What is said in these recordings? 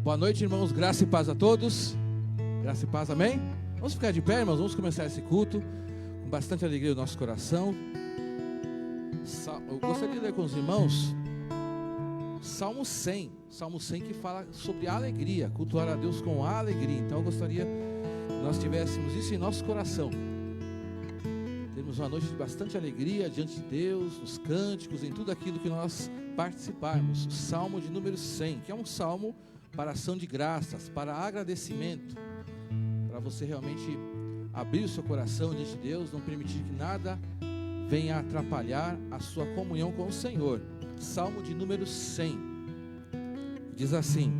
Boa noite, irmãos, graça e paz a todos. Graça e paz, amém? Vamos ficar de pé, irmãos, vamos começar esse culto com bastante alegria no nosso coração. Eu gostaria de ler com os irmãos Salmo 100 que fala sobre alegria, cultuar a Deus com alegria. Então eu gostaria que nós tivéssemos isso em nosso coração. Temos uma noite de bastante alegria diante de Deus, nos cânticos, em tudo aquilo que nós participarmos. O Salmo de número 100, que é um salmo para ação de graças, para agradecimento, para você realmente abrir o seu coração diante de Deus, não permitir que nada venha atrapalhar a sua comunhão com o Senhor. Salmo de número 100, diz assim,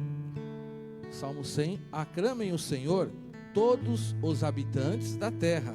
Salmo 100, aclamem o Senhor todos os habitantes da terra,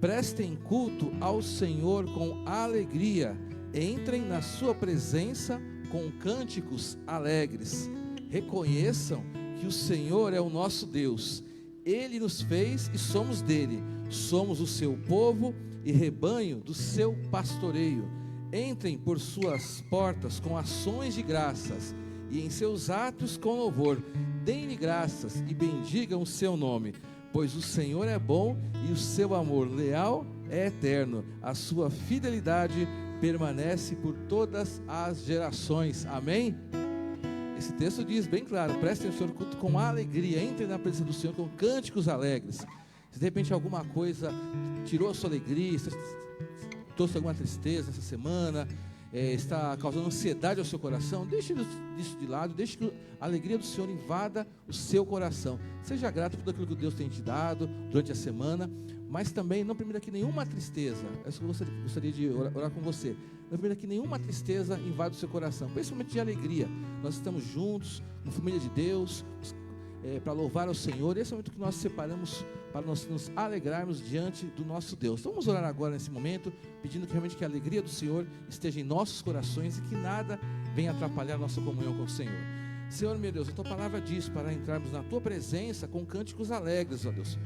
prestem culto ao Senhor com alegria, entrem na sua presença com cânticos alegres, reconheçam que o Senhor é o nosso Deus, Ele nos fez e somos dele, somos o seu povo e rebanho do seu pastoreio. Entrem por suas portas com ações de graças e em seus átrios com louvor, deem-lhe graças e bendigam o seu nome, pois o Senhor é bom e o seu amor leal é eterno, a sua fidelidade permanece por todas as gerações. Amém? Esse texto diz bem claro, prestem o Senhor culto com alegria, entrem na presença do Senhor com cânticos alegres. Se de repente alguma coisa tirou a sua alegria, trouxe alguma tristeza essa semana, está causando ansiedade ao seu coração, deixe isso de lado, deixe que a alegria do Senhor invada o seu coração. Seja grato por tudo aquilo que Deus tem te dado durante a semana, mas também não permita que nenhuma tristeza, é isso que eu gostaria de orar com você, não permita que nenhuma tristeza invada o seu coração, principalmente de alegria. Nós estamos juntos, na família de Deus, para louvar ao Senhor. Esse é o momento que nós separamos para nós nos alegrarmos diante do nosso Deus. Então vamos orar agora nesse momento, pedindo que realmente que a alegria do Senhor esteja em nossos corações e que nada venha atrapalhar a nossa comunhão com o Senhor. Senhor meu Deus, a Tua palavra diz para entrarmos na Tua presença com cânticos alegres, ó Deus,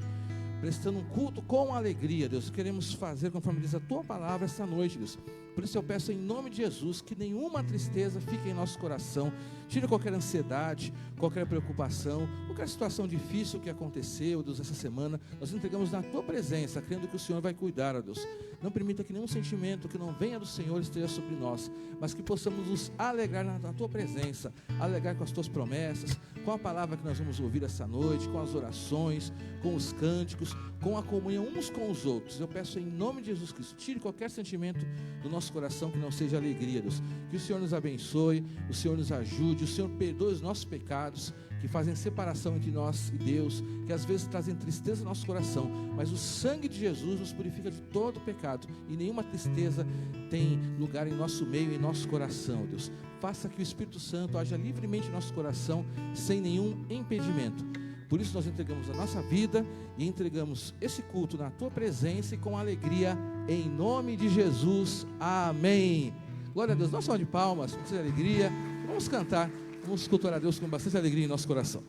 prestando um culto com alegria, Deus. Queremos fazer conforme diz a Tua palavra esta noite, Deus. Por isso eu peço em nome de Jesus que nenhuma tristeza fique em nosso coração, tire qualquer ansiedade, qualquer preocupação, qualquer situação difícil que aconteceu, Deus, essa semana. Nós entregamos na Tua presença, crendo que o Senhor vai cuidar, ó Deus. Não permita que nenhum sentimento que não venha do Senhor esteja sobre nós, mas que possamos nos alegrar na Tua presença, alegrar com as Tuas promessas, com a palavra que nós vamos ouvir essa noite, com as orações, com os cânticos, com a comunhão uns com os outros. Eu peço em nome de Jesus Cristo, tire qualquer sentimento do nosso coração que não seja alegria, Deus. Que o Senhor nos abençoe, o Senhor nos ajude, o Senhor perdoe os nossos pecados, que fazem separação entre nós e Deus, que às vezes trazem tristeza no nosso coração, mas o sangue de Jesus nos purifica de todo pecado, e nenhuma tristeza tem lugar em nosso meio, em nosso coração, Deus. Faça que o Espírito Santo haja livremente em nosso coração, sem nenhum impedimento. Por isso nós entregamos a nossa vida e entregamos esse culto na Tua presença e com alegria, em nome de Jesus, amém. Glória a Deus. Dá uma salva de palmas, com bastante alegria. Vamos cantar, vamos cultuar a Deus com bastante alegria em nosso coração.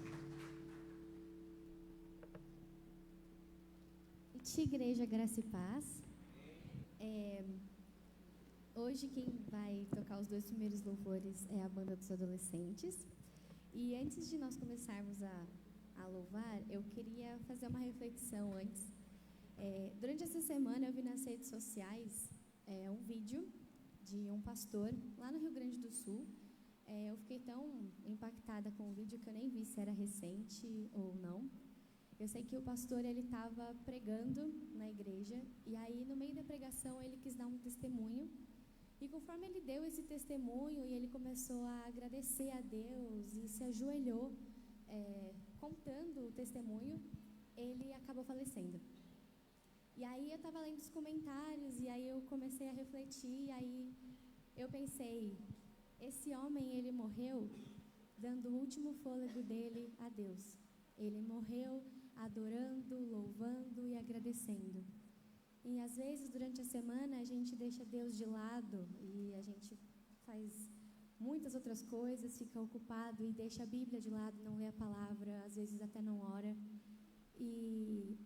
Igreja Graça e Paz. Hoje quem vai tocar os 2 primeiros louvores é a banda dos adolescentes. E antes de nós começarmos a louvar, eu queria fazer uma reflexão antes. Durante essa semana eu vi nas redes sociais um vídeo de um pastor lá no Rio Grande do Sul. Eu fiquei tão impactada com o vídeo que eu nem vi se era recente ou não. Eu sei que o pastor ele estava pregando na igreja e aí no meio da pregação ele quis dar um testemunho. E conforme ele deu esse testemunho e ele começou a agradecer a Deus e se ajoelhou, contando o testemunho, ele acabou falecendo. E aí eu estava lendo os comentários e aí eu comecei a refletir, e aí eu pensei, esse homem ele morreu dando o último fôlego dele a Deus. Ele morreu adorando, louvando e agradecendo. E às vezes durante a semana a gente deixa Deus de lado e a gente faz muitas outras coisas, fica ocupado e deixa a Bíblia de lado, não lê a palavra, às vezes até não ora. E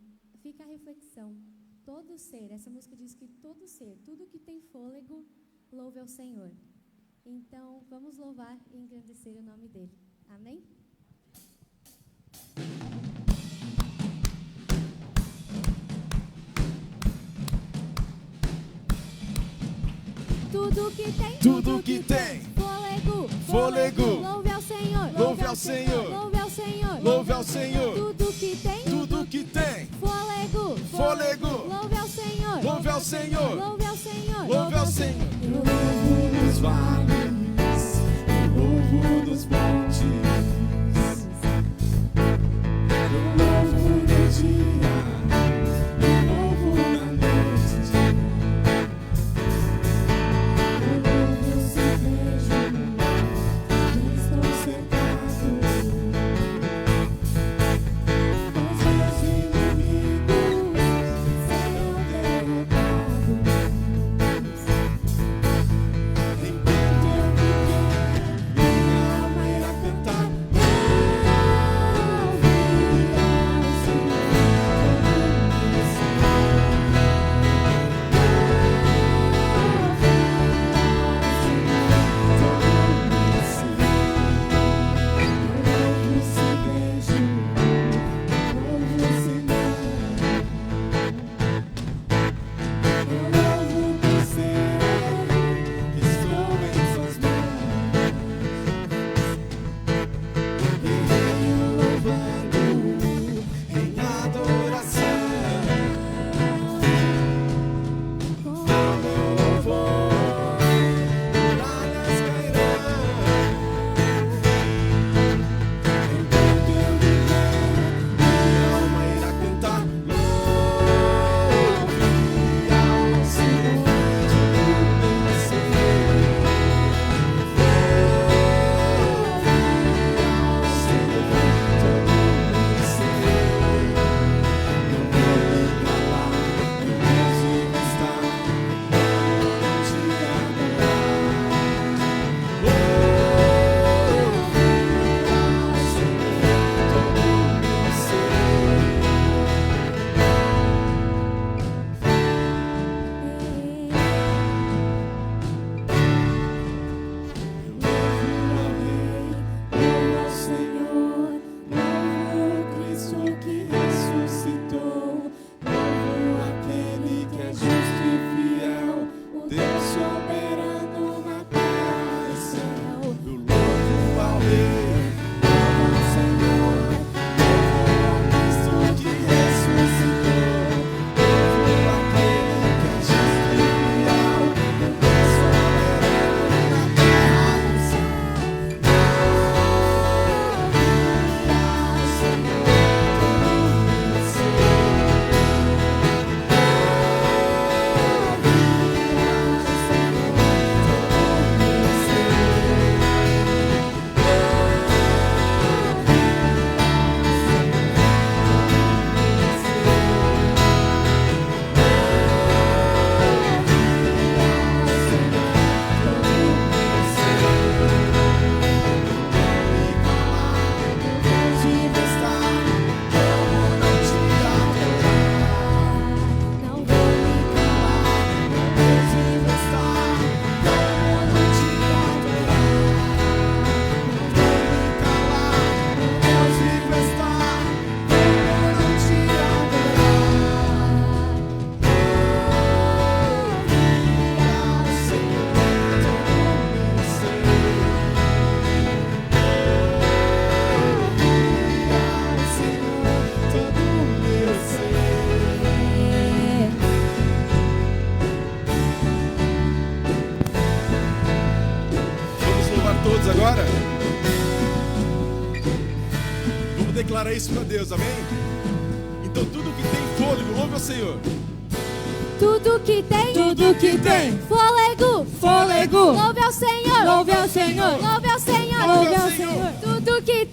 fica a reflexão. Todo ser, essa música diz que todo ser, tudo que tem fôlego, louve ao Senhor. Então, vamos louvar e engrandecer o nome dele. Amém? Tudo que tem, tudo que tem. Fôlego, louve ao Senhor, Louve ao Senhor, louve ao Senhor, louve ao Senhor. tudo que tem, Tudo que tem. fôlego, louve ao Senhor, Louve ao Senhor, louve ao Senhor, louve ao Senhor. Eu louvo Nos vales, eu louvo nos montes, eu louvo no dia, eu louvo na noite, eu louvo se vejo que estou cercado, os meus inimigos serão derrotados. Enquanto eu viver, minha alma irá cantar. Agora, vamos declarar isso para Deus, amém? Então tudo que tem fôlego, louve ao Senhor. Tudo que tem, fôlego, louve ao Senhor, louve ao Senhor, louve ao Senhor, louve ao Senhor. Tudo que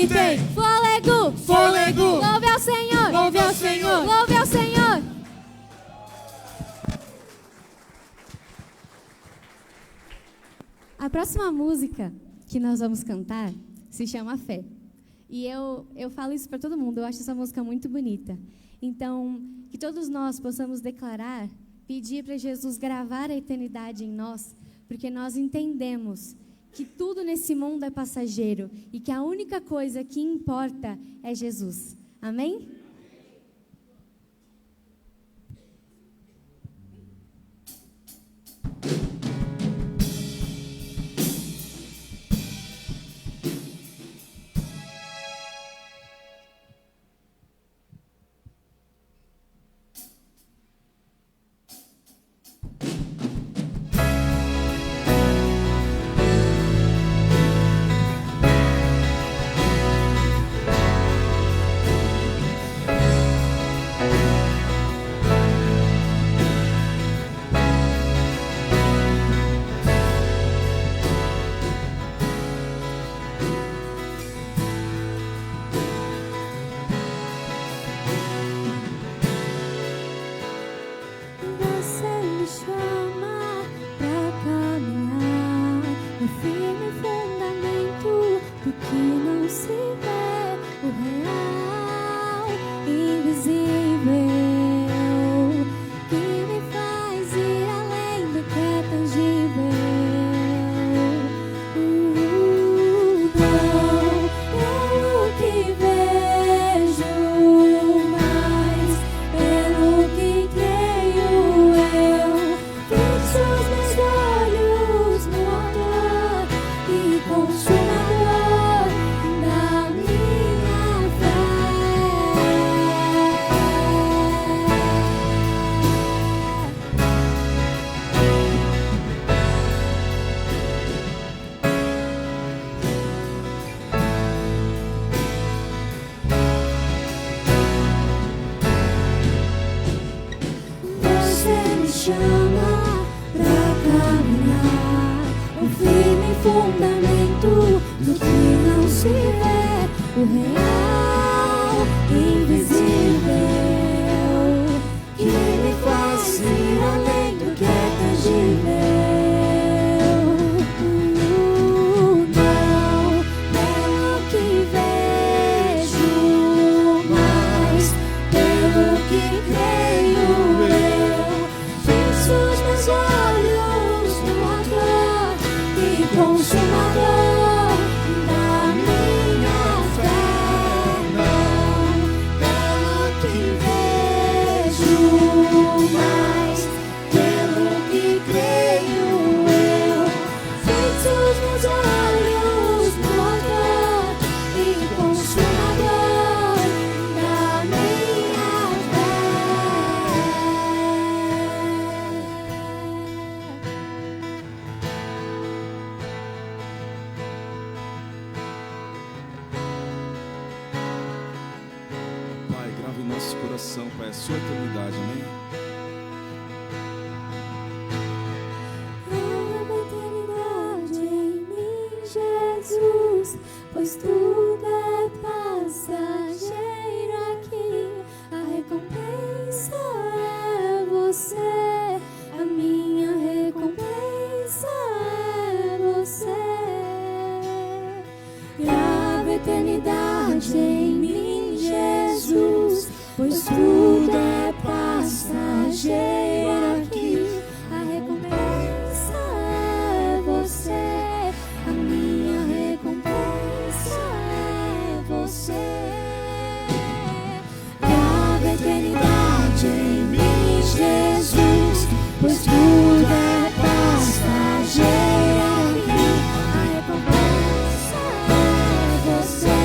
tem, fôlego, louve ao Senhor, louve ao Senhor, louve ao Senhor. A próxima música que nós vamos cantar se chama Fé. E eu falo isso para todo mundo, eu acho essa música muito bonita. Então, que todos nós possamos declarar, pedir para Jesus gravar a eternidade em nós, porque nós entendemos que tudo nesse mundo é passageiro e que a única coisa que importa é Jesus. Amém? Pai, a sua eternidade, amém? Eternidade em mim, Jesus, pois tudo é passageiro aqui. A recompensa é você, a minha recompensa é você. Grava eternidade em mim, Jesus, pois tudo é passageiro aqui. A recompensa é você, a minha recompensa é você. Grava eternidade em mim, Jesus, pois tudo é passageiro aqui. A recompensa é você,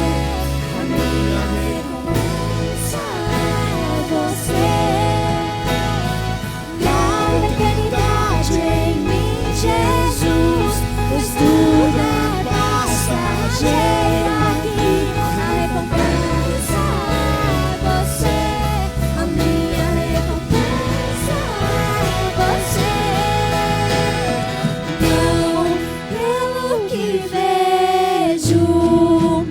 a minha recompensa é você. Grava eternidade em mim, Jesus, pois tudo é passageiro aqui. A recompensa é você, a minha recompensa é você. Não pelo que vejo,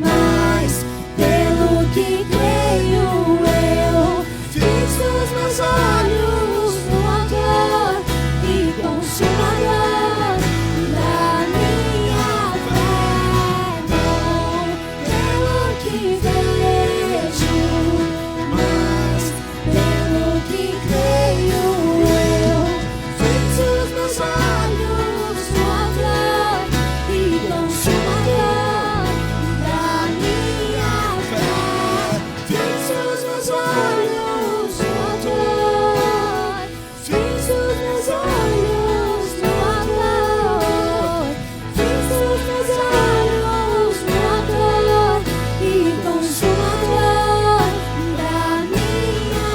mas pelo que creio eu. Fixo os meus olhos no autor e consumador da minha fé. Não pelo que vejo, mas pelo que creio eu. Fixo os meus olhos no autor e consumador da minha fé. Fixo os meus olhos no autor, fixo os meus olhos no autor, fixo os meus olhos no autor e consumador da minha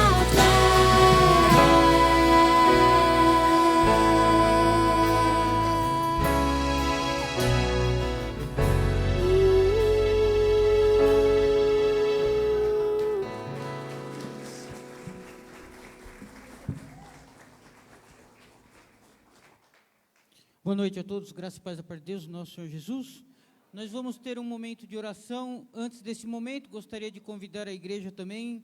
Boa noite a todos, graças e paz da parte de Deus, nosso Senhor Jesus. Nós vamos ter um momento de oração. Antes desse momento, gostaria de convidar a igreja também.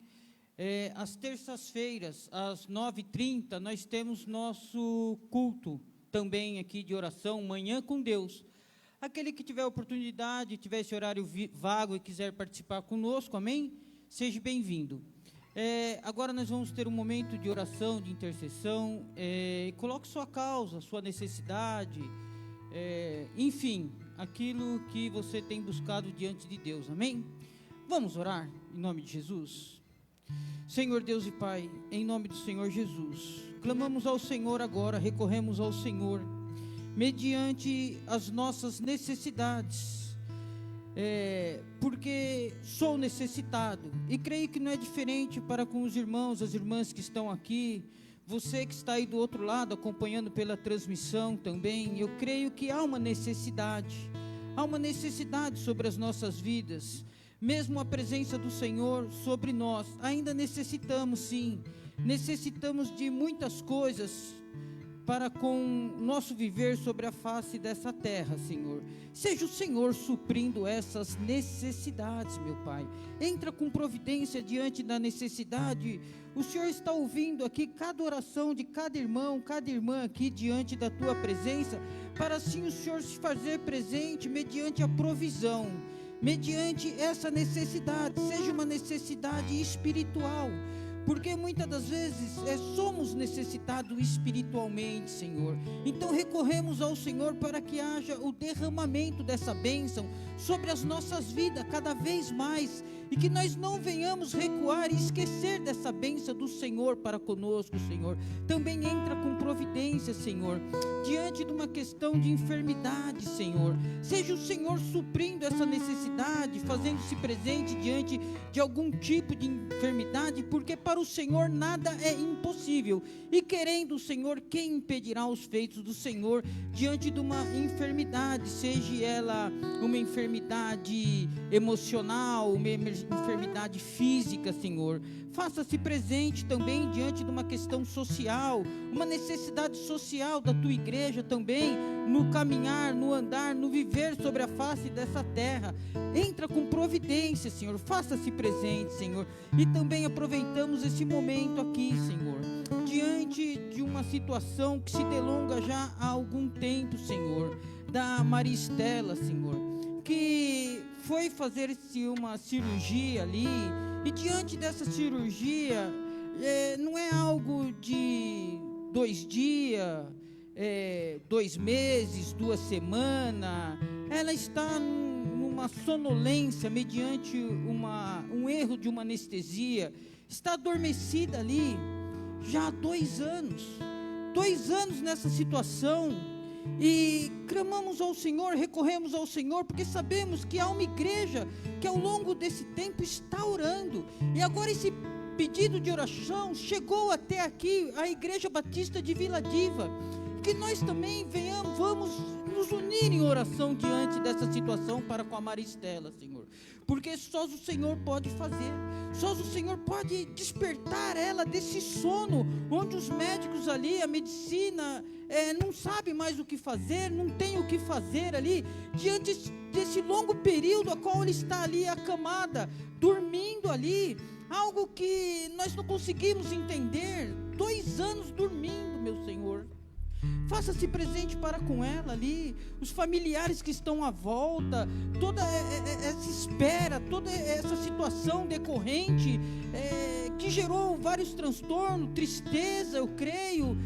Às terças-feiras, às 9h30, nós temos nosso culto também aqui de oração, Manhã com Deus. Aquele que tiver oportunidade, tiver esse horário vago e quiser participar conosco, amém? Seja bem-vindo. Agora nós vamos ter um momento de oração, de intercessão. Coloque sua causa, sua necessidade, enfim, aquilo que você tem buscado diante de Deus, amém? Vamos orar em nome de Jesus. Senhor Deus e Pai, em nome do Senhor Jesus, clamamos ao Senhor agora, recorremos ao Senhor, mediante as nossas necessidades, porque sou necessitado, e creio que não é diferente para com os irmãos, as irmãs que estão aqui, você que está aí do outro lado, acompanhando pela transmissão também. Eu creio que há uma necessidade sobre as nossas vidas. Mesmo a presença do Senhor sobre nós, ainda necessitamos sim, necessitamos de muitas coisas para com o nosso viver sobre a face dessa terra, Senhor. Seja o Senhor suprindo essas necessidades, meu Pai. Entra com providência diante da necessidade. O Senhor está ouvindo aqui cada oração de cada irmão, cada irmã aqui diante da Tua presença, para assim o Senhor se fazer presente mediante a provisão, mediante essa necessidade, seja uma necessidade espiritual, porque muitas das vezes somos necessitados espiritualmente, Senhor. Então recorremos ao Senhor para que haja o derramamento dessa bênção sobre as nossas vidas cada vez mais, e que nós não venhamos recuar e esquecer dessa bênção do Senhor para conosco, Senhor. Também entra com providência, Senhor, diante de uma questão de enfermidade, Senhor. Seja o Senhor suprindo essa necessidade, fazendo-se presente diante de algum tipo de enfermidade, porque para o Senhor nada é impossível, e querendo o Senhor, quem impedirá os feitos do Senhor diante de uma enfermidade, seja ela uma enfermidade emocional, uma enfermidade física, Senhor. Faça-se presente também diante de uma questão social, uma necessidade social da tua igreja também, no caminhar, no andar, no viver sobre a face dessa terra. Entra com providência, Senhor, faça-se presente, Senhor. E também aproveitamos esse momento aqui, Senhor, diante de uma situação que se delonga já há algum tempo, Senhor, da Maria Estela, Senhor, que foi fazer uma cirurgia ali. E diante dessa cirurgia, não é algo de 2 dias, 2 meses, 2 semanas. Ela está numa sonolência mediante um erro de uma anestesia. Está adormecida ali já há 2 anos. 2 anos nessa situação. E clamamos ao Senhor, recorremos ao Senhor, porque sabemos que há uma igreja que ao longo desse tempo está orando, e agora esse pedido de oração chegou até aqui, a Igreja Batista de Vila Diva, que nós também vamos nos unir em oração diante dessa situação para com a Maria Estela, Senhor, porque só o Senhor pode fazer, só o Senhor pode despertar ela desse sono, onde os médicos ali, a medicina, não sabe mais o que fazer, não tem o que fazer ali, diante desse longo período a qual ele está ali acamada, dormindo ali, algo que nós não conseguimos entender. 2 anos dormindo, meu Senhor. Faça-se presente para com ela ali, os familiares que estão à volta, toda essa espera, toda essa situação decorrente, que gerou vários transtornos, tristeza, eu creio,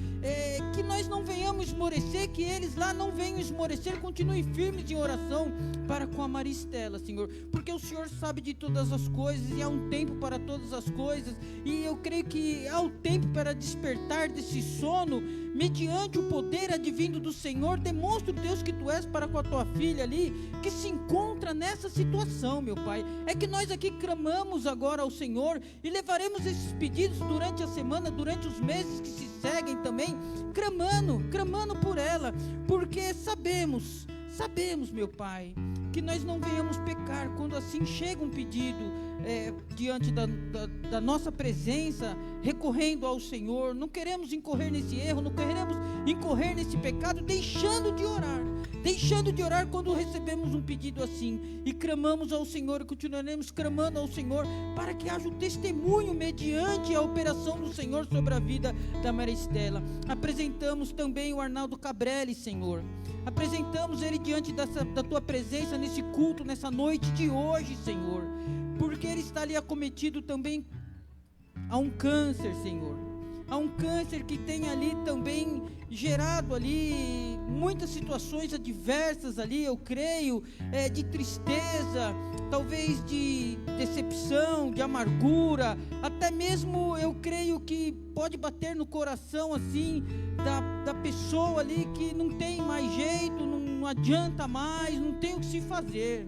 que nós não venhamos esmorecer, que eles lá não venham esmorecer, continuem firmes em oração para com a Maria Estela, Senhor, porque o Senhor sabe de todas as coisas, e há um tempo para todas as coisas, e eu creio que há um tempo para despertar desse sono, mediante o poder advindo do Senhor. Demonstra, Deus, que Tu és para com a Tua filha ali, que se encontra nessa situação, meu Pai. É que nós aqui clamamos agora ao Senhor, e levaremos esses pedidos durante a semana, durante os meses que se seguem também, clamando por ela, porque sabemos, meu Pai, que nós não venhamos pecar quando assim chega um pedido diante da nossa presença, recorrendo ao Senhor. Não queremos incorrer nesse erro, não queremos incorrer nesse pecado, deixando de orar quando recebemos um pedido assim, e clamamos ao Senhor, e continuaremos clamando ao Senhor, para que haja um testemunho mediante a operação do Senhor sobre a vida da Maristela. Apresentamos também o Arnaldo Cabrelli, Senhor, apresentamos ele diante da tua presença nesse culto, nessa noite de hoje, Senhor, porque ele está ali acometido também a um câncer, Senhor, a um câncer que tem ali também gerado ali muitas situações adversas ali, eu creio, de tristeza, talvez de decepção, de amargura, até mesmo eu creio que pode bater no coração assim, da pessoa ali que não tem mais jeito, não adianta mais, não tem o que se fazer.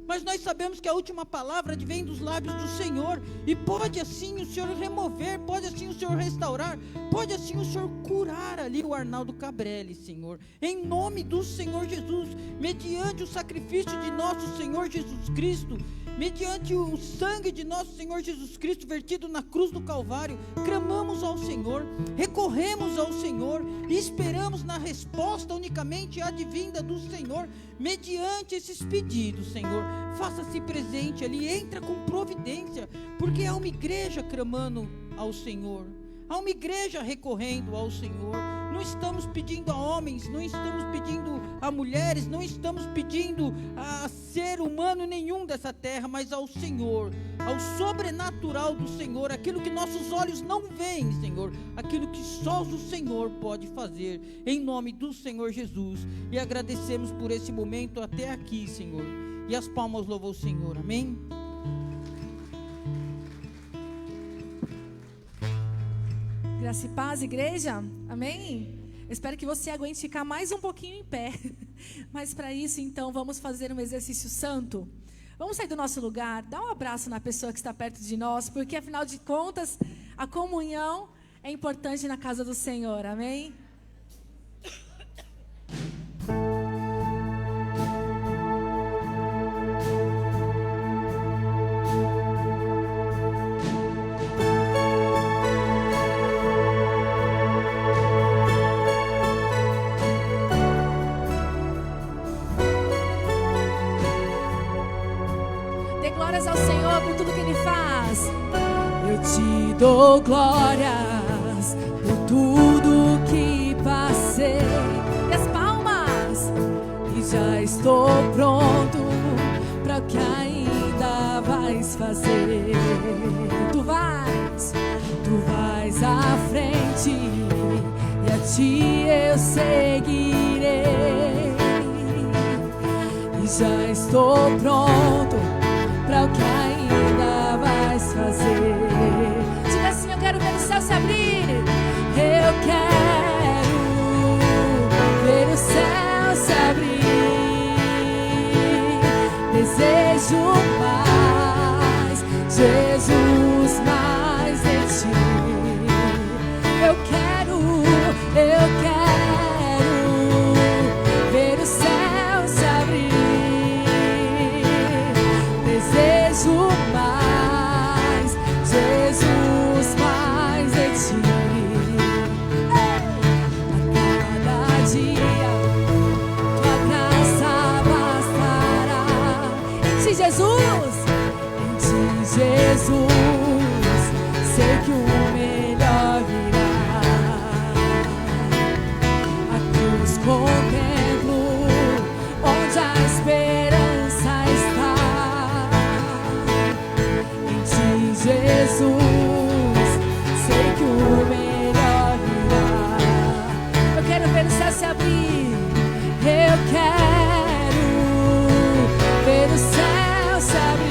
Mas nós sabemos que a última palavra vem dos lábios do Senhor, e pode assim o Senhor remover, pode assim o Senhor restaurar, pode assim o Senhor curar ali o Arnaldo Cabrelli, Senhor, em nome do Senhor Jesus, mediante o sacrifício de nosso Senhor Jesus Cristo, mediante o sangue de nosso Senhor Jesus Cristo vertido na cruz do Calvário, clamamos ao Senhor, recorremos ao Senhor e esperamos na resposta unicamente advinda do Senhor, mediante esses pedidos, Senhor. Faça-se presente ali, entra com providência, porque há uma igreja clamando ao Senhor, há uma igreja recorrendo ao Senhor. Não estamos pedindo a homens, não estamos pedindo a mulheres, não estamos pedindo a ser humano nenhum dessa terra, mas ao Senhor, ao sobrenatural do Senhor, aquilo que nossos olhos não veem, Senhor, aquilo que só o Senhor pode fazer, em nome do Senhor Jesus. E agradecemos por esse momento até aqui, Senhor, e as palmas louvam o Senhor, amém? Graça e paz, igreja, amém? Eu espero que você aguente ficar mais um pouquinho em pé, mas para isso então vamos fazer um exercício santo. Vamos sair do nosso lugar, dar um abraço na pessoa que está perto de nós, porque afinal de contas a comunhão é importante na casa do Senhor, amém? Ao Senhor por tudo que Ele faz. Eu te dou glórias por tudo que passei. E as palmas. E já estou pronto para o que ainda vais fazer. Tu vais à frente e a ti eu seguirei. E já estou pronto para o que ainda vais fazer. Diga assim: eu quero ver o céu se abrir. Eu quero ver o céu se abrir. Desejo mais, Jesus, mais de ti. Eu quero ver o céu se abrir. Desejo mais, Jesus, mais de ti. A cada dia tua graça bastará. Em ti, Jesus, sei que o melhor virá. A cruz contemplo, onde a esperança está. Jesus, sei que o melhor virá. Eu quero ver o céu se abrir. Eu quero ver o céu se abrir.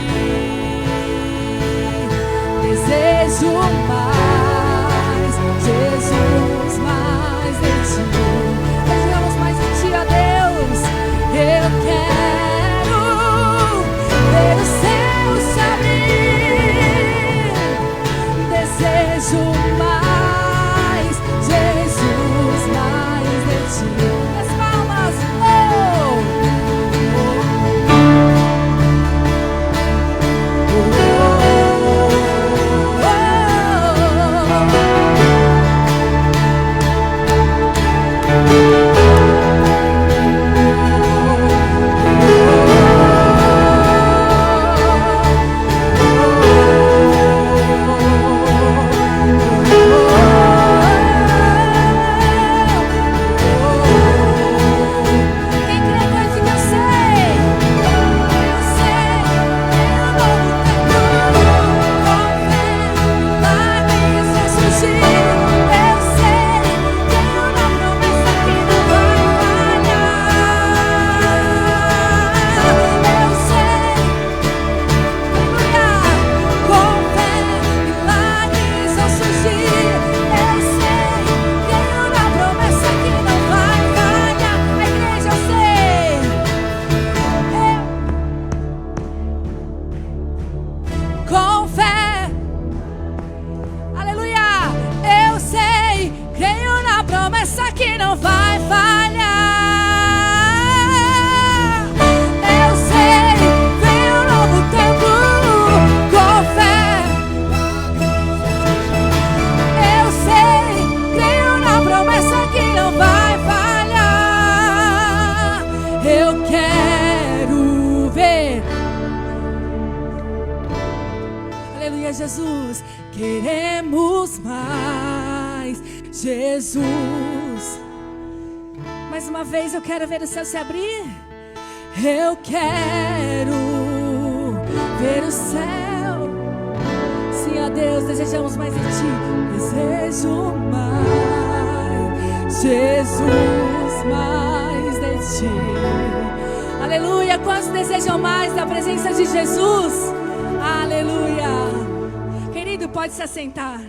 Aleluia, Jesus. Queremos mais, Jesus. Mais uma vez eu quero ver o céu se abrir. Eu quero ver o céu. Sim, ó Deus, desejamos mais de Ti. Desejo mais, Jesus, mais de Ti. Aleluia, quantos desejam mais da presença de Jesus? Aleluia. Querido, pode se assentar.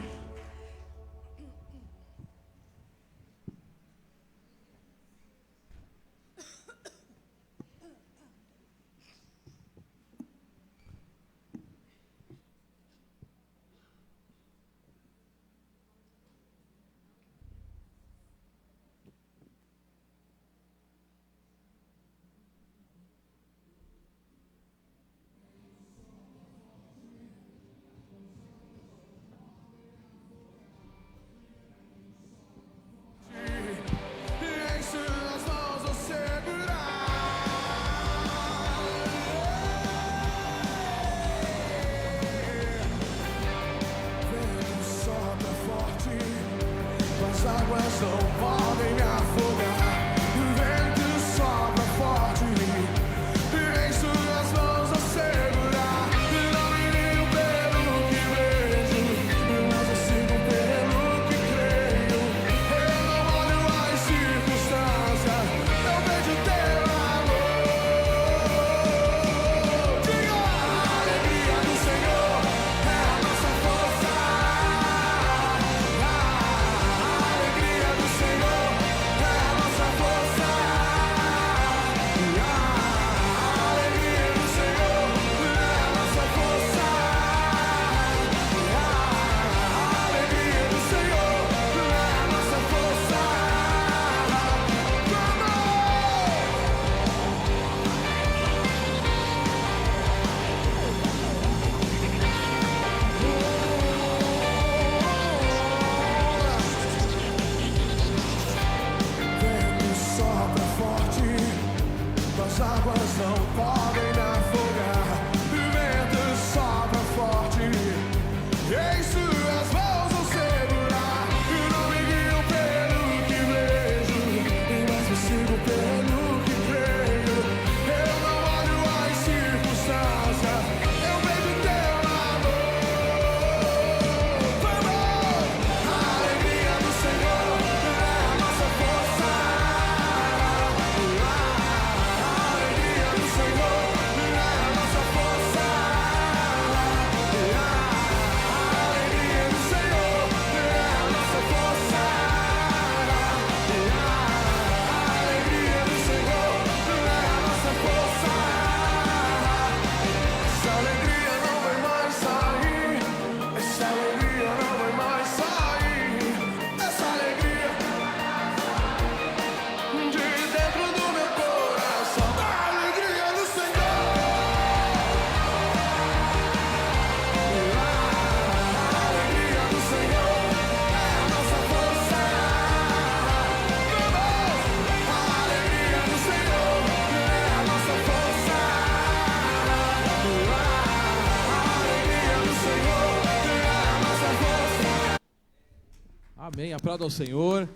Amém, aplauda ao Senhor,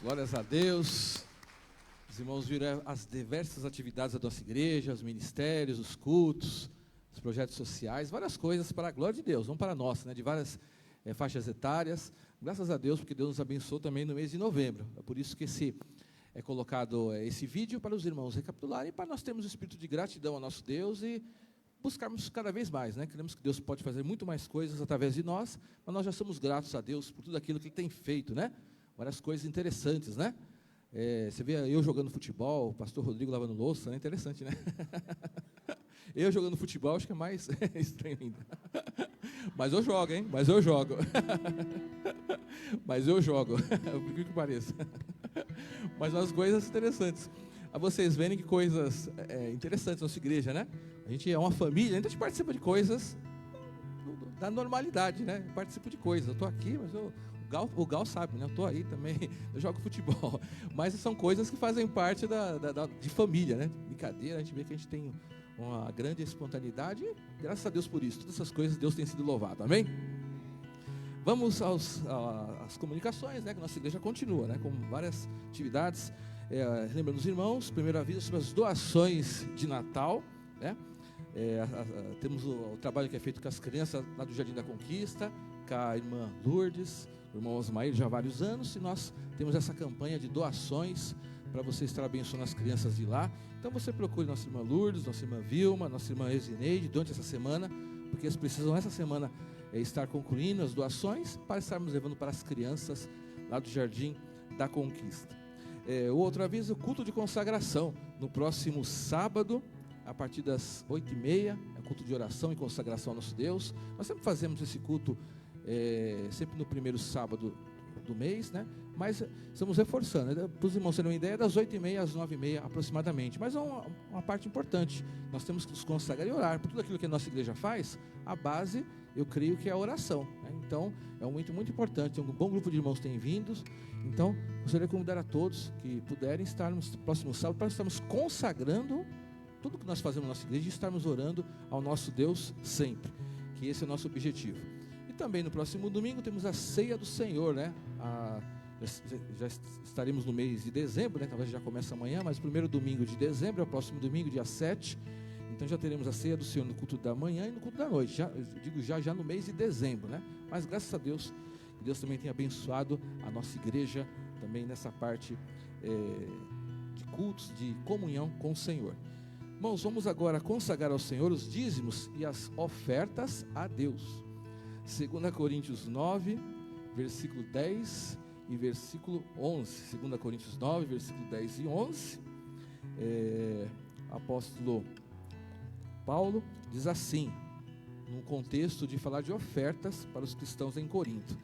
glórias a Deus. Os irmãos viram as diversas atividades da nossa igreja, os ministérios, os cultos, os projetos sociais, várias coisas para a glória de Deus, não para a nossa, né, de várias faixas etárias. Graças a Deus, porque Deus nos abençoou também no mês de novembro. É por isso que é colocado esse vídeo para os irmãos recapitularem, para nós termos o espírito de gratidão ao nosso Deus e buscarmos cada vez mais, né? Queremos que Deus pode fazer muito mais coisas através de nós, mas nós já somos gratos a Deus por tudo aquilo que Ele tem feito, né? Várias coisas interessantes, né? Você vê eu jogando futebol, o pastor Rodrigo lavando louça, é interessante, né? Eu jogando futebol, acho que é mais estranho ainda. Mas eu jogo, hein? Mas eu jogo. Mas eu jogo, por que pareça. Mas umas coisas interessantes. A vocês verem que coisas interessantes na nossa igreja, né? A gente é uma família, a gente participa de coisas da normalidade, né? Eu participo de coisas. Eu estou aqui, mas o Gal sabe, né? Eu estou aí também, eu jogo futebol. Mas são coisas que fazem parte de família, né? Brincadeira, a gente vê que a gente tem uma grande espontaneidade. Graças a Deus por isso. Todas essas coisas Deus tem sido louvado. Amém? Vamos às comunicações, né? Que a nossa igreja continua, né? Com várias atividades. Lembrando os irmãos, primeiro aviso sobre as doações de Natal, né? Temos o trabalho que é feito com as crianças lá do Jardim da Conquista, com a irmã Lourdes, o irmão Osmair, já há vários anos, e nós temos essa campanha de doações para você estar abençoando as crianças de lá. Então você procure nossa irmã Lourdes, nossa irmã Vilma, nossa irmã Esineide durante essa semana, porque eles precisam essa semana estar concluindo as doações para estarmos levando para as crianças lá do Jardim da Conquista. O outro aviso, culto de consagração, no próximo sábado, a partir das 8h30, culto de oração e consagração ao nosso Deus. Nós sempre fazemos esse culto, sempre no primeiro sábado do mês, né? Mas estamos reforçando, né? Para os irmãos terem uma ideia, das 8h30 às 9h30 aproximadamente. Mas é uma parte importante, nós temos que nos consagrar e orar, por tudo aquilo que a nossa igreja faz, a base, eu creio que é a oração, né? Então, é muito, muito importante, um bom grupo de irmãos tem vindo, então, gostaria de convidar a todos que puderem estar no próximo sábado, para estarmos consagrando tudo que nós fazemos na nossa igreja e estarmos orando ao nosso Deus sempre, que esse é o nosso objetivo. E também no próximo domingo temos a Ceia do Senhor, né? Já estaremos no mês de dezembro, né? Talvez já comece amanhã, mas o primeiro domingo de dezembro é o próximo domingo, dia 7. Então já teremos a Ceia do Senhor no culto da manhã e no culto da noite. Já no mês de dezembro, né? Mas graças a Deus, Deus também tem abençoado a nossa igreja também nessa parte de cultos, de comunhão com o Senhor. Irmãos, vamos agora consagrar ao Senhor os dízimos e as ofertas a Deus. 2 Coríntios 9, versículo 10 e versículo 11. 2 Coríntios 9, versículo 10 e 11. Apóstolo Paulo diz assim, num contexto de falar de ofertas para os cristãos em Corinto: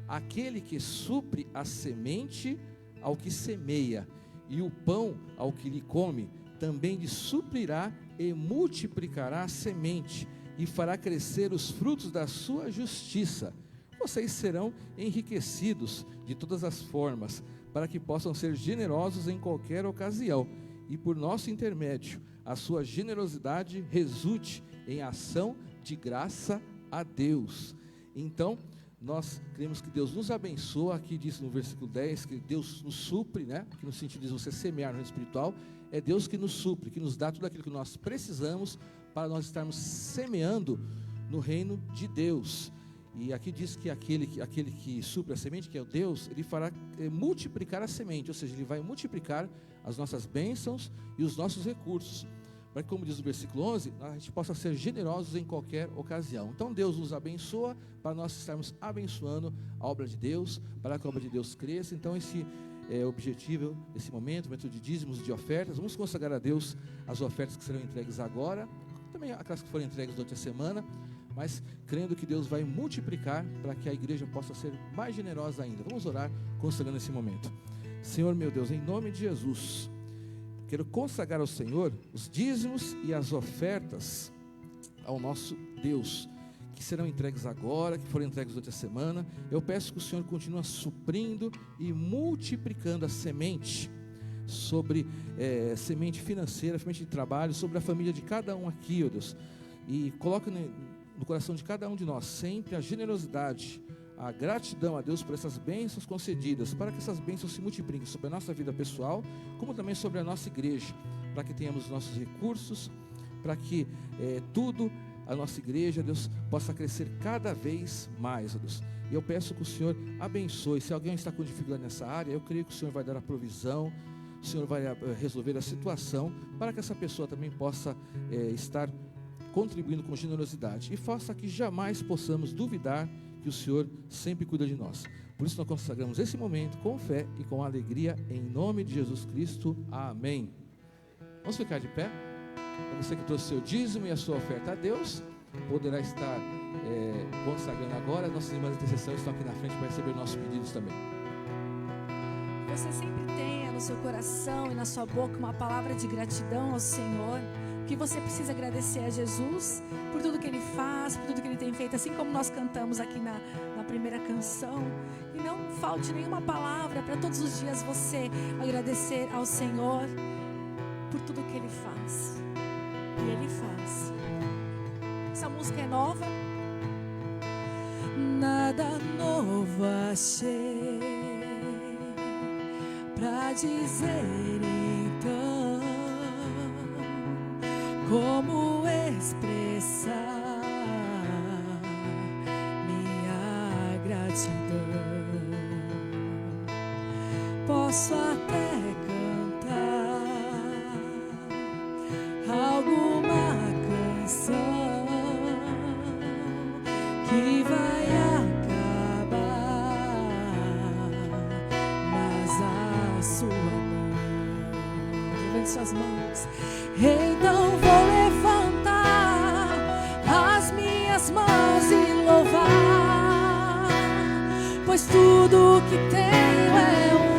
aquele que supre a semente ao que semeia e o pão ao que lhe come, também lhe suprirá e multiplicará a semente e fará crescer os frutos da sua justiça. Vocês serão enriquecidos de todas as formas, para que possam ser generosos em qualquer ocasião, e por nosso intermédio, a sua generosidade resulte em ação de graça a Deus. Então, nós cremos que Deus nos abençoa. Aqui diz no versículo 10 que Deus nos supre, né? Que no sentido de você semear no reino espiritual, é Deus que nos supre, que nos dá tudo aquilo que nós precisamos para nós estarmos semeando no reino de Deus. E aqui diz que aquele que supre a semente, que é o Deus, ele fará multiplicar a semente, ou seja, ele vai multiplicar as nossas bênçãos e os nossos recursos, para que, como diz o versículo 11, a gente possa ser generosos em qualquer ocasião. Então Deus nos abençoa para nós estarmos abençoando a obra de Deus, para que a obra de Deus cresça. Então esse é o objetivo desse momento de dízimos, de ofertas. Vamos consagrar a Deus as ofertas que serão entregues agora, também aquelas que forem entregues durante a semana, mas crendo que Deus vai multiplicar para que a igreja possa ser mais generosa ainda. Vamos orar consagrando esse momento. Senhor meu Deus, em nome de Jesus, quero consagrar ao Senhor os dízimos e as ofertas ao nosso Deus, que serão entregues agora, que forem entregues durante a semana. Eu peço que o Senhor continue suprindo e multiplicando a semente, sobre semente financeira, semente de trabalho, sobre a família de cada um aqui, ó Deus, e coloque no coração de cada um de nós sempre a generosidade, a gratidão a Deus por essas bênçãos concedidas, para que essas bênçãos se multipliquem sobre a nossa vida pessoal, como também sobre a nossa igreja, para que tenhamos os nossos recursos, para que a nossa igreja, Deus, possa crescer cada vez mais, ó Deus. E eu peço que o Senhor abençoe. Se alguém está com dificuldade nessa área, eu creio que o Senhor vai dar a provisão, o Senhor vai resolver a situação, para que essa pessoa também possa estar contribuindo com generosidade, e faça que jamais possamos duvidar que o Senhor sempre cuida de nós. Por isso nós consagramos esse momento com fé e com alegria, em nome de Jesus Cristo, amém. Vamos ficar de pé? Você que trouxe seu dízimo e a sua oferta a Deus, poderá estar consagrando agora. Nossas irmãs de intercessão estão aqui na frente para receber nossos pedidos também. Você sempre tenha no seu coração e na sua boca uma palavra de gratidão ao Senhor, que você precisa agradecer a Jesus por tudo que Ele faz, por tudo que Ele tem feito, assim como nós cantamos aqui na primeira canção. E não falte nenhuma palavra para todos os dias você agradecer ao Senhor por tudo que Ele faz. E Ele faz. música é nova. Nada novo achei pra dizer então, como expressar minha gratidão. Posso até cantar alguma canção que vai acabar, mas a sua mão, levante suas mãos. Então vou levantar as minhas mãos e louvar, pois tudo que tenho é um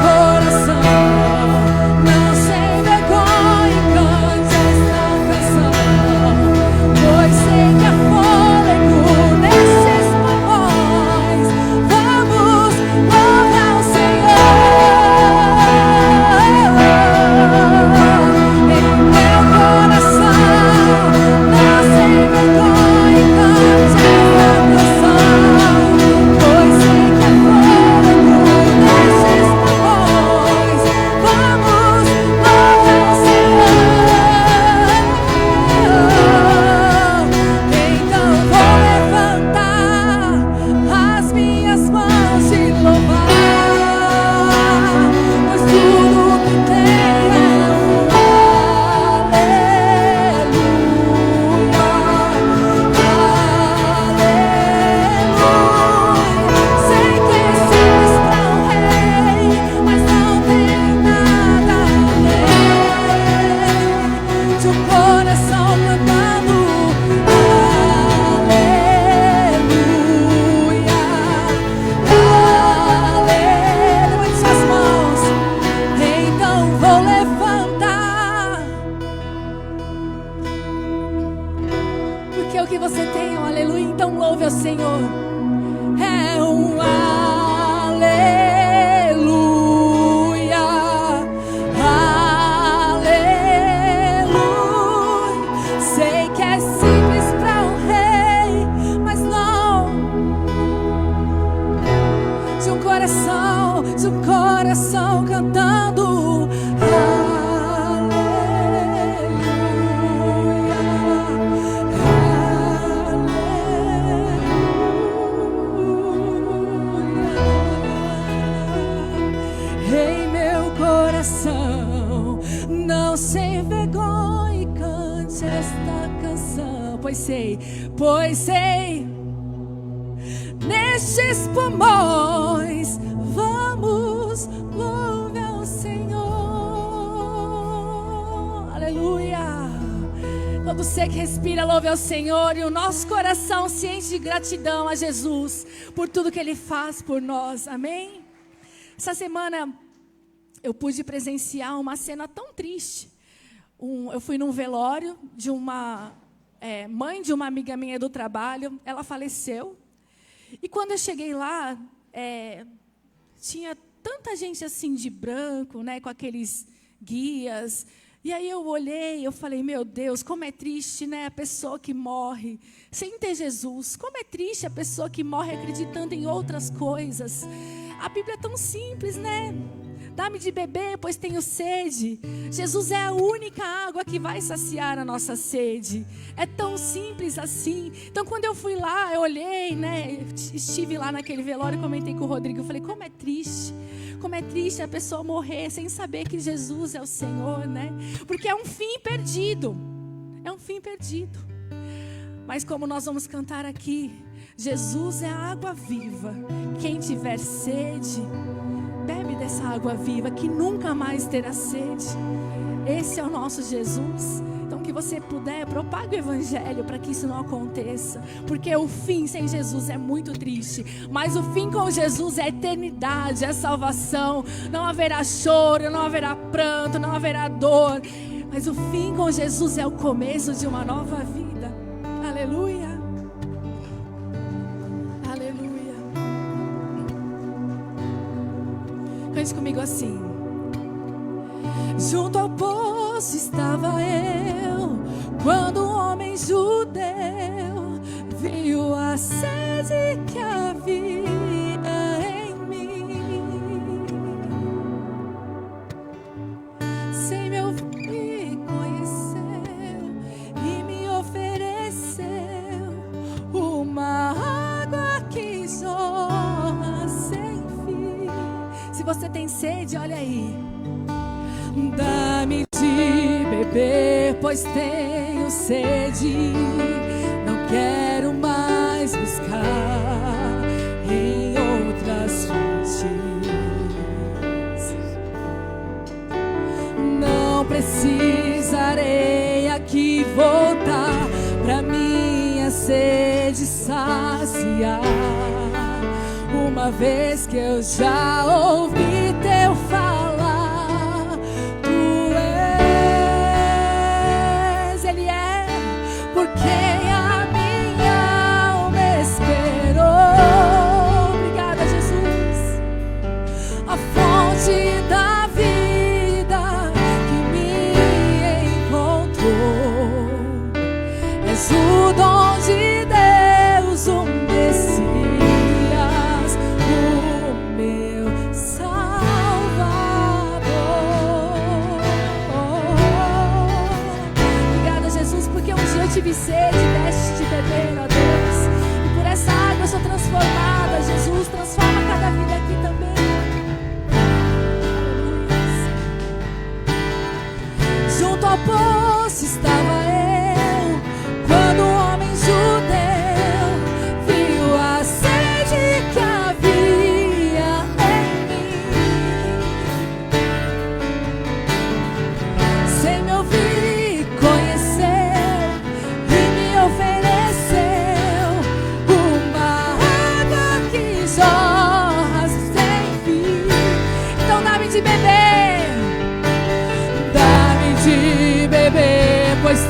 coração coração. Não se envergonhe, cante esta canção. Pois sei, nestes pulmões vamos louvar ao Senhor. Aleluia. Todo ser que respira louve ao Senhor, e o nosso coração se enche de gratidão a Jesus por tudo que Ele faz por nós. Amém? Essa semana eu pude presenciar uma cena tão triste. Eu fui num velório de uma mãe de uma amiga minha do trabalho. Ela faleceu. E quando eu cheguei lá, tinha tanta gente assim de branco, né, com aqueles guias. E aí eu olhei, eu falei, meu Deus, como é triste, né, a pessoa que morre sem ter Jesus. Como é triste a pessoa que morre acreditando em outras coisas. A Bíblia é tão simples, né? Dá-me de beber, pois tenho sede. Jesus é a única água que vai saciar a nossa sede. É tão simples assim. Então, quando eu fui lá, eu olhei, né? Estive lá naquele velório e comentei com o Rodrigo. Eu falei, como é triste. Como é triste a pessoa morrer sem saber que Jesus é o Senhor, né? Porque é um fim perdido. É um fim perdido. Mas como nós vamos cantar aqui, Jesus é a água viva. Quem tiver sede, bebe dessa água viva que nunca mais terá sede. Esse é o nosso Jesus. Então, que você puder, propague o Evangelho para que isso não aconteça. Porque o fim sem Jesus é muito triste. Mas o fim com Jesus é eternidade, é salvação. Não haverá choro, não haverá pranto, não haverá dor. Mas o fim com Jesus é o começo de uma nova vida. Aleluia. Aleluia. Cante comigo assim. Junto ao poço estava eu, quando um homem judeu viu a sede que havia em mim. Sem me ouvir, conheceu e me ofereceu uma água que jorra sem fim. Se você tem sede, olha aí. Dá-me de beber, pois tenho sede. Não quero mais buscar em outras fontes. Não precisarei aqui voltar pra minha sede saciar. Uma vez que eu já ouvi teu falar. O dom de Deus, o Messias, o meu Salvador. Obrigada, Jesus, porque um dia eu tive sede e deste de beber, ó Deus. E por essa água eu sou transformada. Jesus, transforma cada vida aqui também. Aleluia. Junto ao poço estava eu, quando o homem judeu viu a sede que havia em mim. Sem me ouvir, conheceu e me ofereceu uma água que jorra sem fim. Então dá-me de beber, pois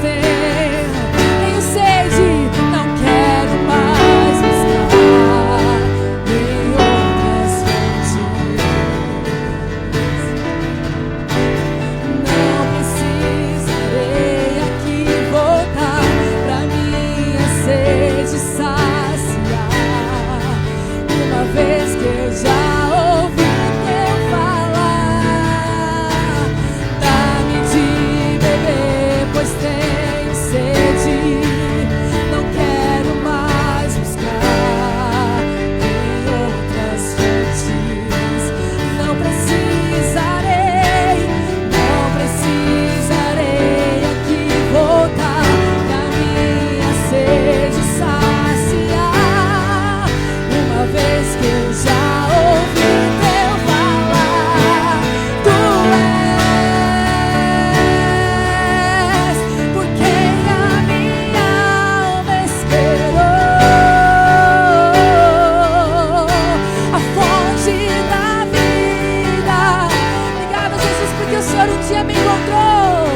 dia me encontrou.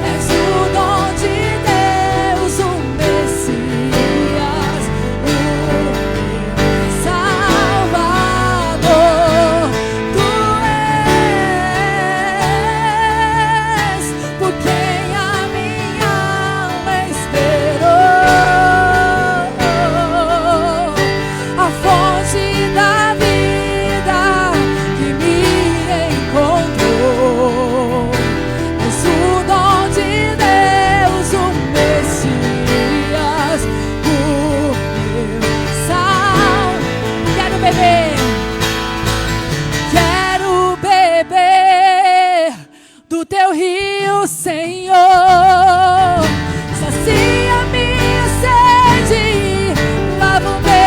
És o dom de Deus, o Messias, o meu Salvador. Tu és por quem a minha alma esperou, a fonte da vida que me encontrou. És o dom de Deus, o Messias, o meu sal. Quero beber do teu rio, Senhor. Sacia minha sede, lava o meu.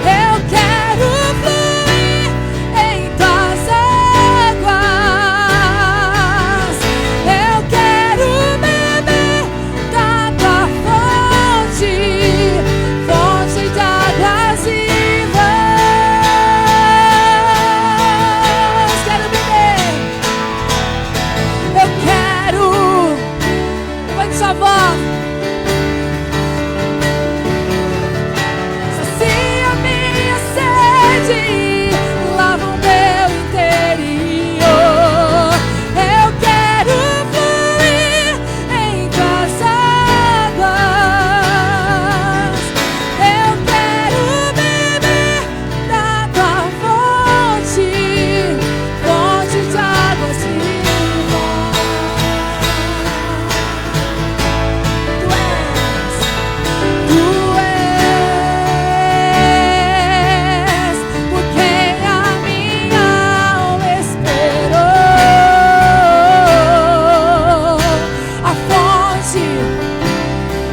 Eu quero fluir em tuas águas. Eu quero beber da tua fonte, fonte de águas vivas. Quero beber. Eu quero. Levante sua voz. Sacia minha sede, lava o meu interior. Eu quero fluir em tuas águas. Eu quero beber da tua fonte, fonte de águas vivas. Tu és por quem a minha alma esperou, a fonte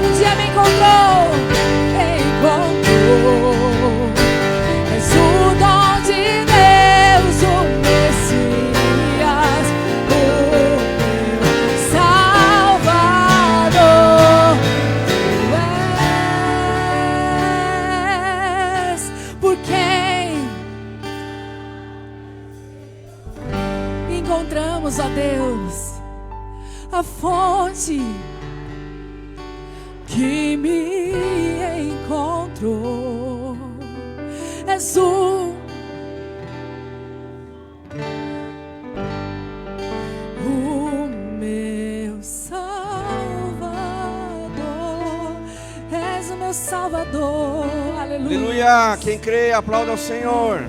um dia me encontrou. És o dom de Deus, o Messias, o meu Salvador. Tu és por quem encontramos, ó Deus, a fonte que me encontrou. És o meu Salvador. És o meu Salvador. Aleluia. Aleluia. Quem crê, aplauda ao Senhor.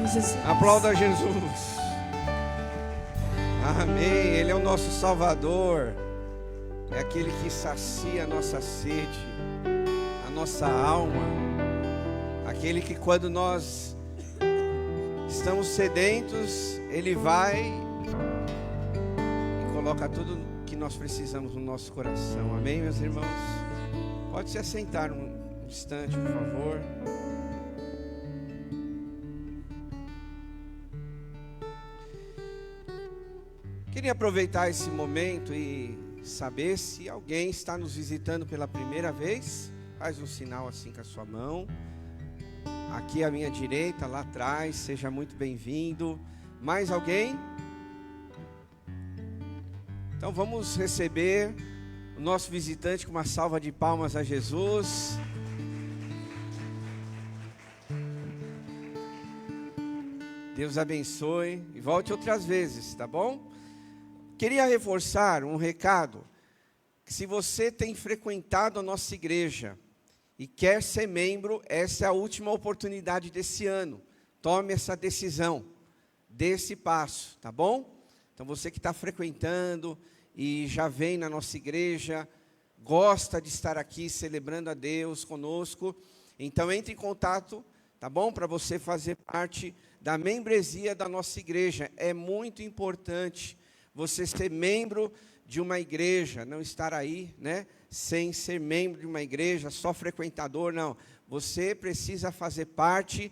Jesus. Aplauda Jesus. Amém. Ele é o nosso Salvador. É aquele que sacia a nossa sede, a nossa alma. Aquele que quando nós estamos sedentos, Ele vai e coloca tudo que nós precisamos no nosso coração. Amém, meus irmãos? Pode se assentar um instante, por favor. Queria aproveitar esse momento e saber se alguém está nos visitando pela primeira vez. Faz um sinal assim com a sua mão. Aqui à minha direita, lá atrás, seja muito bem-vindo. Mais alguém? Então vamos receber o nosso visitante com uma salva de palmas a Jesus. Deus abençoe e volte outras vezes, tá bom? Queria reforçar um recado, que se você tem frequentado a nossa igreja e quer ser membro, essa é a última oportunidade desse ano. Tome essa decisão, dê esse passo, tá bom? Então você que está frequentando e já vem na nossa igreja, gosta de estar aqui celebrando a Deus conosco, então entre em contato, tá bom? Para você fazer parte da membresia da nossa igreja. É muito importante você ser membro de uma igreja, não estar aí, né, sem ser membro de uma igreja, só frequentador, não. Você precisa fazer parte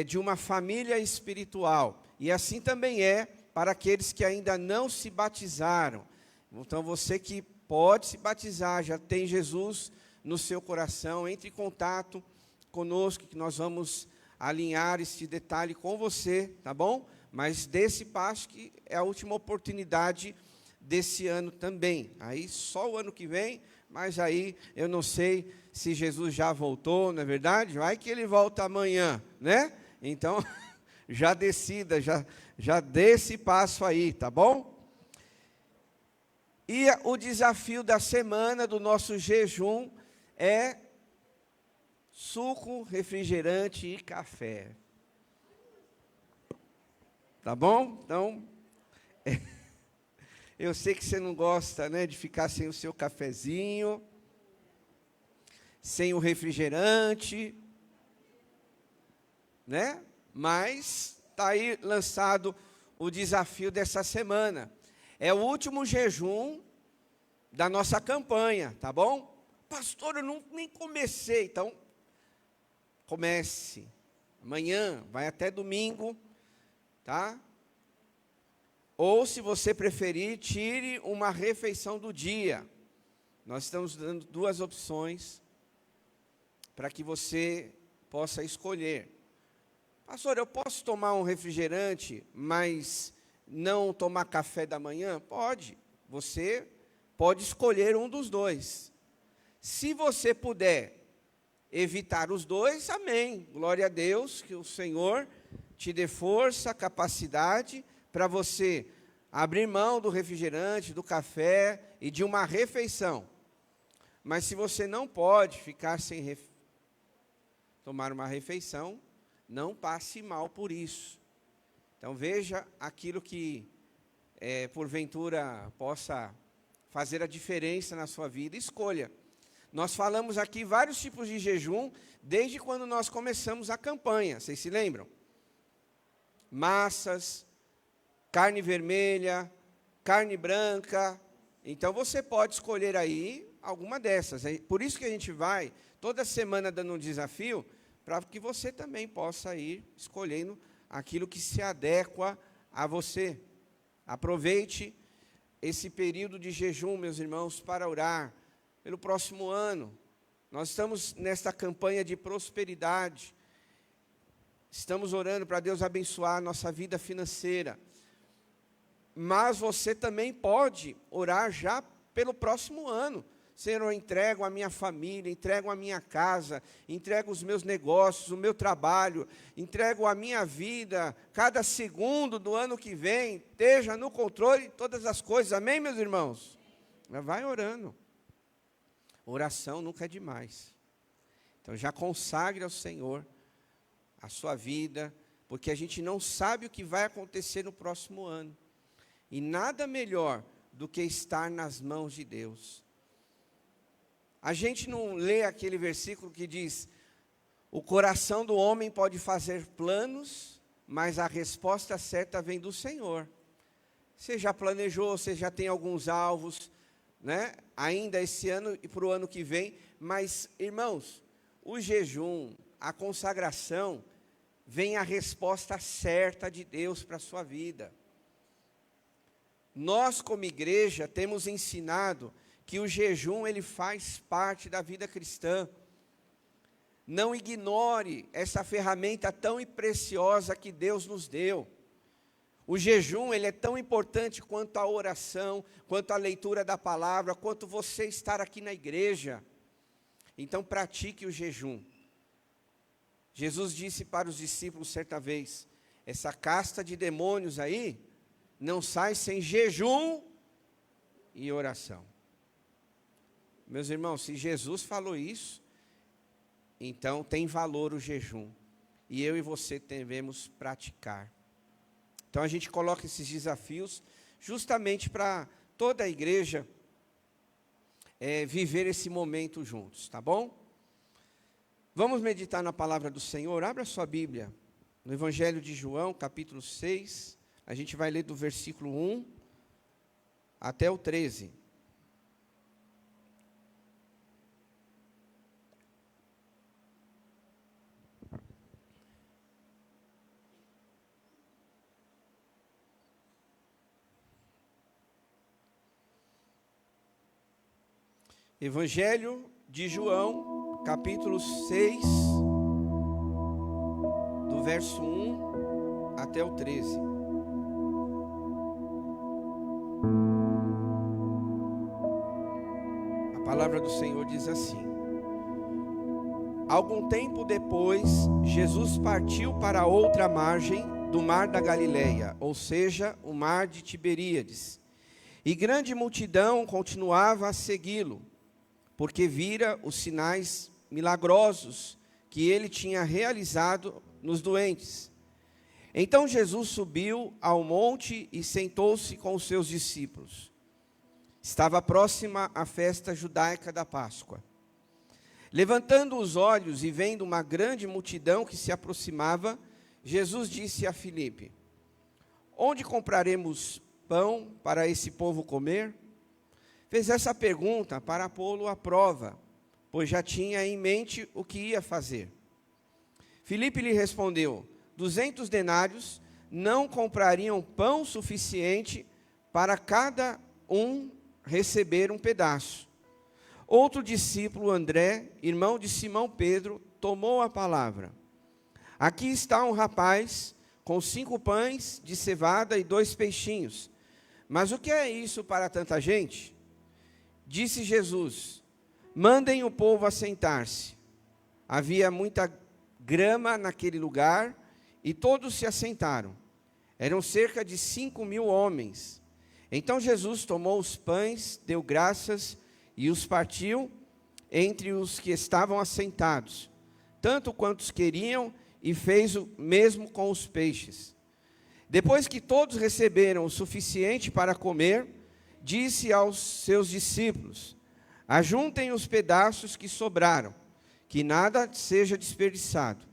de uma família espiritual. E assim também é para aqueles que ainda não se batizaram. Então você que pode se batizar, já tem Jesus no seu coração, entre em contato conosco, que nós vamos alinhar esse detalhe com você, tá bom? mas desse passo que é a última oportunidade desse ano também. Aí só o ano que vem, mas aí eu não sei se Jesus já voltou, não é verdade? Vai que ele volta amanhã, né? Então, já decida, já dê esse passo aí, tá bom? E o desafio da semana do nosso jejum é suco, refrigerante e café. Tá bom? Então, eu sei que você não gosta, né, de ficar sem o seu cafezinho, sem o refrigerante, né? Mas está aí lançado o desafio dessa semana. É o último jejum da nossa campanha, tá bom? Pastor, eu nem comecei. Então, comece. Amanhã, vai até domingo, tá? Ou, se você preferir, tire uma refeição do dia. Nós estamos dando 2 opções para que você possa escolher. Pastor, eu posso tomar um refrigerante, mas não tomar café da manhã? Pode. Você pode escolher um dos 2. Se você puder evitar os 2, amém. Glória a Deus, que o Senhor te dê força, capacidade para você abrir mão do refrigerante, do café e de uma refeição. Mas se você não pode ficar sem tomar uma refeição, não passe mal por isso. Então, veja aquilo que, porventura, possa fazer a diferença na sua vida. Escolha. Nós falamos aqui vários tipos de jejum, desde quando nós começamos a campanha. Vocês se lembram? Massas, carne vermelha, carne branca. Então, você pode escolher aí alguma dessas. Por isso que a gente vai, toda semana, dando um desafio, para que você também possa ir escolhendo aquilo que se adequa a você. Aproveite esse período de jejum, meus irmãos, para orar pelo próximo ano. Nós estamos nesta campanha de prosperidade. Estamos orando para Deus abençoar a nossa vida financeira. Mas você também pode orar já pelo próximo ano. Senhor, eu entrego a minha família, entrego a minha casa, entrego os meus negócios, o meu trabalho, entrego a minha vida, cada segundo do ano que vem, esteja no controle de todas as coisas. Amém, meus irmãos? Vai orando. Oração nunca é demais. Então, já consagre ao Senhor a sua vida, porque a gente não sabe o que vai acontecer no próximo ano. E nada melhor do que estar nas mãos de Deus. A gente não lê aquele versículo que diz: o coração do homem pode fazer planos, mas a resposta certa vem do Senhor. Você já planejou, você já tem alguns alvos, né? Ainda esse ano e para o ano que vem. Mas, irmãos, o jejum, a consagração, vem a resposta certa de Deus para a sua vida. Nós, como igreja, temos ensinado que o jejum, ele faz parte da vida cristã. Não ignore essa ferramenta tão preciosa que Deus nos deu. O jejum, ele é tão importante quanto a oração, quanto a leitura da palavra, quanto você estar aqui na igreja. Então, pratique o jejum. Jesus disse para os discípulos certa vez: essa casta de demônios aí não sai sem jejum e oração. Meus irmãos, se Jesus falou isso, então tem valor o jejum. E eu e você devemos praticar. Então a gente coloca esses desafios justamente para toda a igreja viver esse momento juntos, tá bom? Vamos meditar na palavra do Senhor. Abra sua Bíblia no Evangelho de João, capítulo 6. A gente vai ler do versículo 1 até o 13. Evangelho de João, capítulo 6, do verso 1 até o 13. palavra do Senhor diz assim: algum tempo depois, Jesus partiu para outra margem do mar da Galileia, ou seja, o mar de Tiberíades. E grande multidão continuava a segui-lo, porque vira os sinais milagrosos que ele tinha realizado nos doentes. Então Jesus subiu ao monte e sentou-se com os seus discípulos. Estava próxima a festa judaica da Páscoa. Levantando os olhos e vendo uma grande multidão que se aproximava, Jesus disse a Filipe: onde compraremos pão para esse povo comer? Fez essa pergunta para pô-lo à prova, pois já tinha em mente o que ia fazer. Filipe lhe respondeu: 200 denários não comprariam pão suficiente para cada um receber um pedaço. Outro discípulo, André, irmão de Simão Pedro, tomou a palavra. Aqui está um rapaz com 5 pães de cevada e 2 peixinhos. Mas o que é isso para tanta gente? Disse Jesus: mandem o povo assentar-se. Havia muita grama naquele lugar e todos se assentaram. Eram cerca de 5.000 homens. Então Jesus tomou os pães, deu graças e os partiu entre os que estavam assentados, tanto quantos queriam, e fez o mesmo com os peixes. Depois que todos receberam o suficiente para comer, disse aos seus discípulos: ajuntem os pedaços que sobraram, que nada seja desperdiçado.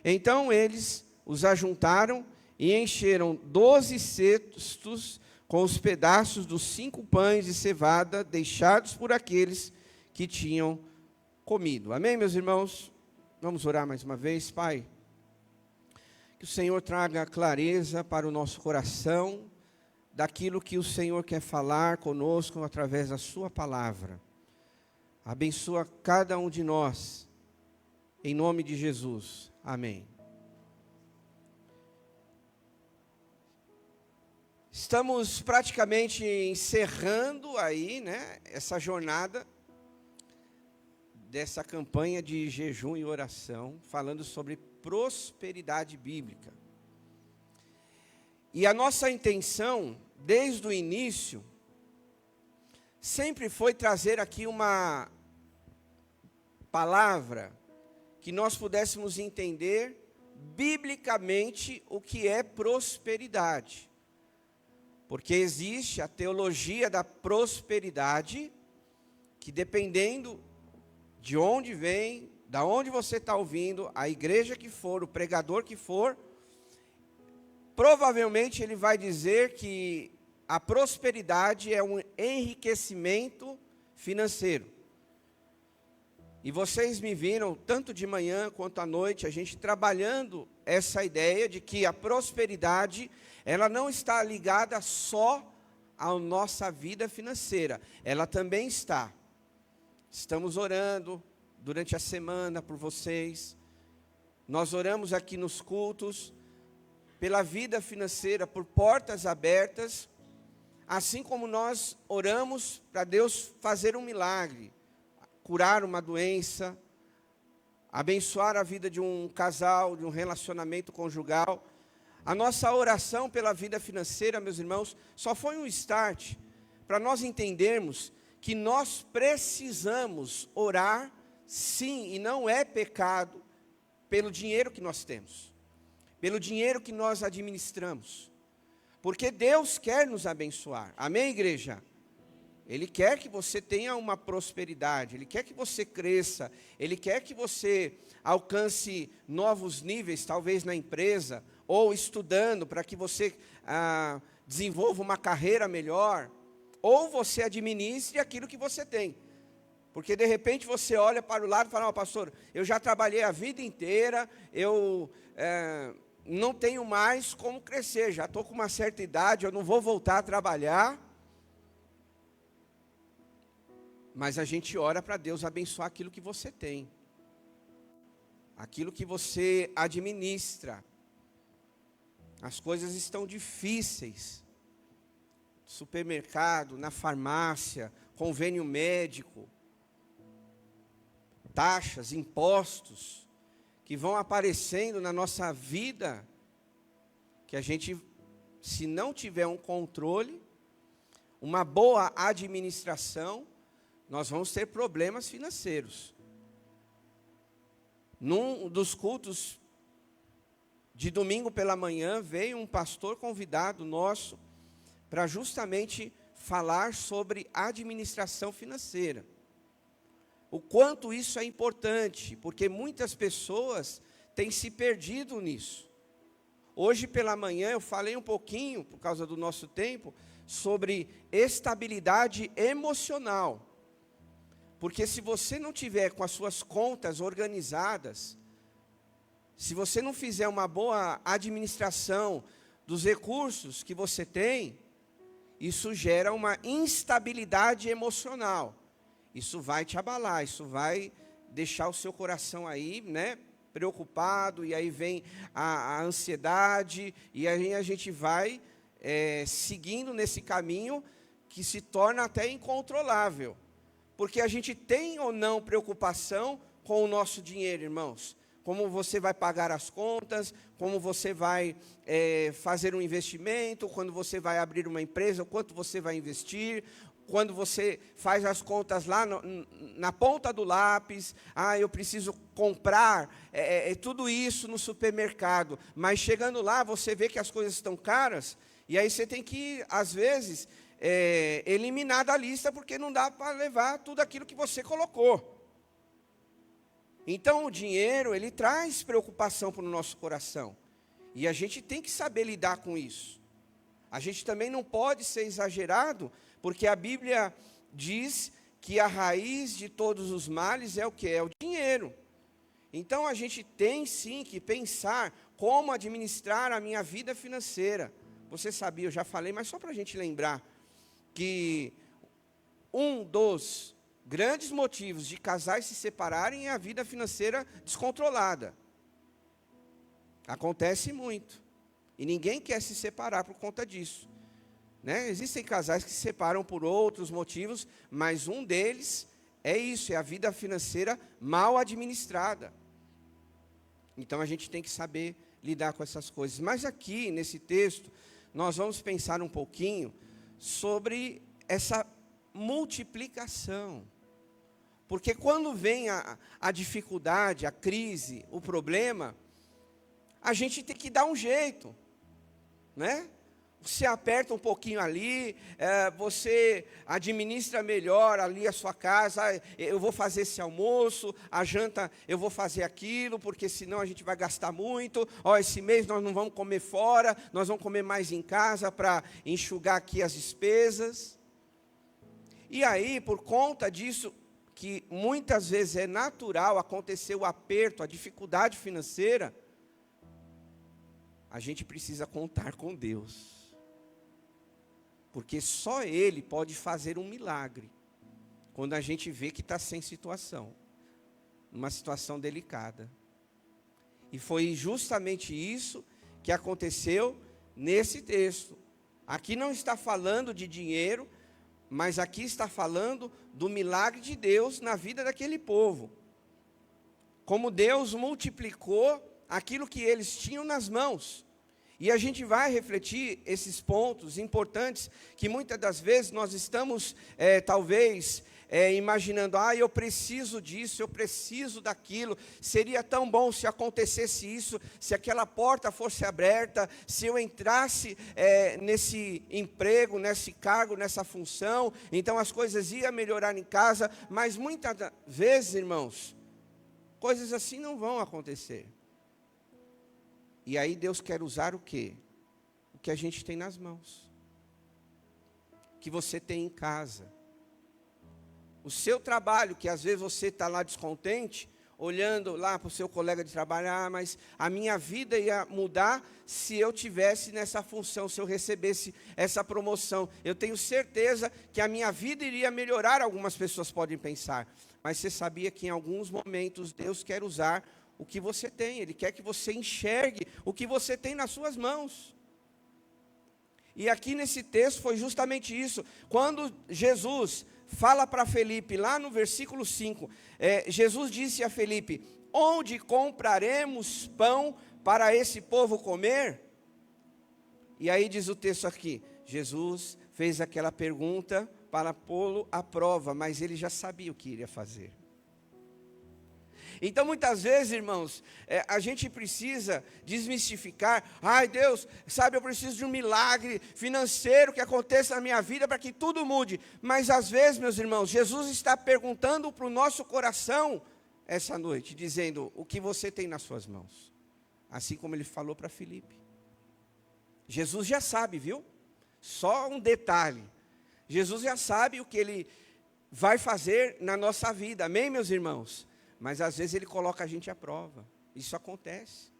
Então eles os ajuntaram e encheram 12 cestos com os pedaços dos 5 pães de cevada deixados por aqueles que tinham comido. Amém, meus irmãos? Vamos orar mais uma vez. Pai, que o Senhor traga clareza para o nosso coração daquilo que o Senhor quer falar conosco através da sua palavra. Abençoa cada um de nós, em nome de Jesus. Amém. Estamos praticamente encerrando aí, né, essa jornada dessa campanha de jejum e oração, falando sobre prosperidade bíblica. E a nossa intenção, desde o início, sempre foi trazer aqui uma palavra que nós pudéssemos entender biblicamente o que é prosperidade. Porque existe a teologia da prosperidade, que dependendo de onde vem, da onde você está ouvindo, a igreja que for, o pregador que for, provavelmente ele vai dizer que a prosperidade é um enriquecimento financeiro. E vocês me viram, tanto de manhã quanto à noite, a gente trabalhando essa ideia de que a prosperidade, ela não está ligada só à nossa vida financeira, ela também está. Estamos orando durante a semana por vocês, nós oramos aqui nos cultos, pela vida financeira, por portas abertas, assim como nós oramos para Deus fazer um milagre, curar uma doença, abençoar a vida de um casal, de um relacionamento conjugal. A nossa oração pela vida financeira, meus irmãos, só foi um start para nós entendermos que nós precisamos orar, sim, e não é pecado, pelo dinheiro que nós temos, pelo dinheiro que nós administramos, porque Deus quer nos abençoar. Amém, igreja? Ele quer que você tenha uma prosperidade, Ele quer que você cresça, Ele quer que você alcance novos níveis, talvez na empresa, ou estudando para que você desenvolva uma carreira melhor, ou você administre aquilo que você tem. Porque de repente você olha para o lado e fala: pastor, eu já trabalhei a vida inteira, eu não tenho mais como crescer, já estou com uma certa idade, eu não vou voltar a trabalhar. Mas a gente ora para Deus abençoar aquilo que você tem, aquilo que você administra. As coisas estão difíceis, supermercado, na farmácia, convênio médico, taxas, impostos, que vão aparecendo na nossa vida, que a gente, se não tiver um controle, uma boa administração, nós vamos ter problemas financeiros. Num dos cultos de domingo pela manhã, veio um pastor convidado nosso para justamente falar sobre administração financeira. O quanto isso é importante, porque muitas pessoas têm se perdido nisso. Hoje pela manhã eu falei um pouquinho, por causa do nosso tempo, sobre estabilidade emocional. Porque se você não tiver com as suas contas organizadas, se você não fizer uma boa administração dos recursos que você tem, isso gera uma instabilidade emocional. Isso vai te abalar, isso vai deixar o seu coração aí, né, preocupado, e aí vem a ansiedade, e aí a gente vai seguindo nesse caminho que se torna até incontrolável. Porque a gente tem ou não preocupação com o nosso dinheiro, irmãos? Como você vai pagar as contas, como você vai fazer um investimento, quando você vai abrir uma empresa, quanto você vai investir, quando você faz as contas lá na ponta do lápis, eu preciso comprar tudo isso no supermercado, mas chegando lá você vê que as coisas estão caras, e aí você tem que, às vezes, eliminar da lista, porque não dá para levar tudo aquilo que você colocou. Então o dinheiro, ele traz preocupação para o nosso coração, e a gente tem que saber lidar com isso. A gente também não pode ser exagerado, porque a Bíblia diz que a raiz de todos os males é o quê? É o dinheiro. Então a gente tem sim que pensar como administrar a minha vida financeira. Você sabia, eu já falei, mas só para a gente lembrar, que um dos grandes motivos de casais se separarem é a vida financeira descontrolada. Acontece muito. E ninguém quer se separar por conta disso. Né? Existem casais que se separam por outros motivos, mas um deles é isso, é a vida financeira mal administrada. Então a gente tem que saber lidar com essas coisas. Mas aqui, nesse texto, nós vamos pensar um pouquinho sobre essa multiplicação. Porque quando vem a dificuldade, a crise, o problema, a gente tem que dar um jeito, né? Você aperta um pouquinho ali, você administra melhor ali a sua casa, eu vou fazer esse almoço, a janta eu vou fazer aquilo, porque senão a gente vai gastar muito, esse mês nós não vamos comer fora, nós vamos comer mais em casa para enxugar aqui as despesas. E aí, por conta disso, que muitas vezes é natural acontecer o aperto, a dificuldade financeira, a gente precisa contar com Deus. Porque só Ele pode fazer um milagre, quando a gente vê que está sem situação, numa situação delicada. E foi justamente isso que aconteceu nesse texto. Aqui não está falando de dinheiro, mas aqui está falando do milagre de Deus na vida daquele povo. Como Deus multiplicou aquilo que eles tinham nas mãos. E a gente vai refletir esses pontos importantes, que muitas das vezes nós estamos, talvez, imaginando, eu preciso disso, eu preciso daquilo, seria tão bom se acontecesse isso, se aquela porta fosse aberta, se eu entrasse nesse emprego, nesse cargo, nessa função, então as coisas iam melhorar em casa, mas muitas vezes, irmãos, coisas assim não vão acontecer. E aí Deus quer usar o quê? O que a gente tem nas mãos. Que você tem em casa. O seu trabalho, que às vezes você está lá descontente, olhando lá para o seu colega de trabalho, mas a minha vida ia mudar se eu tivesse nessa função, se eu recebesse essa promoção. Eu tenho certeza que a minha vida iria melhorar, algumas pessoas podem pensar. Mas você sabia que em alguns momentos Deus quer usar o que você tem, Ele quer que você enxergue o que você tem nas suas mãos. E aqui nesse texto foi justamente isso. Quando Jesus fala para Felipe, lá no versículo 5, Jesus disse a Felipe: onde compraremos pão para esse povo comer? E aí diz o texto aqui, Jesus fez aquela pergunta para pô-lo à prova, mas ele já sabia o que iria fazer. Então muitas vezes, irmãos, a gente precisa desmistificar: ai Deus, sabe, eu preciso de um milagre financeiro que aconteça na minha vida para que tudo mude. Mas às vezes, meus irmãos, Jesus está perguntando para o nosso coração essa noite, dizendo: o que você tem nas suas mãos? Assim como ele falou para Filipe. Jesus já sabe, viu? Só um detalhe, Jesus já sabe o que ele vai fazer na nossa vida, amém, meus irmãos? Mas às vezes ele coloca a gente à prova, isso acontece,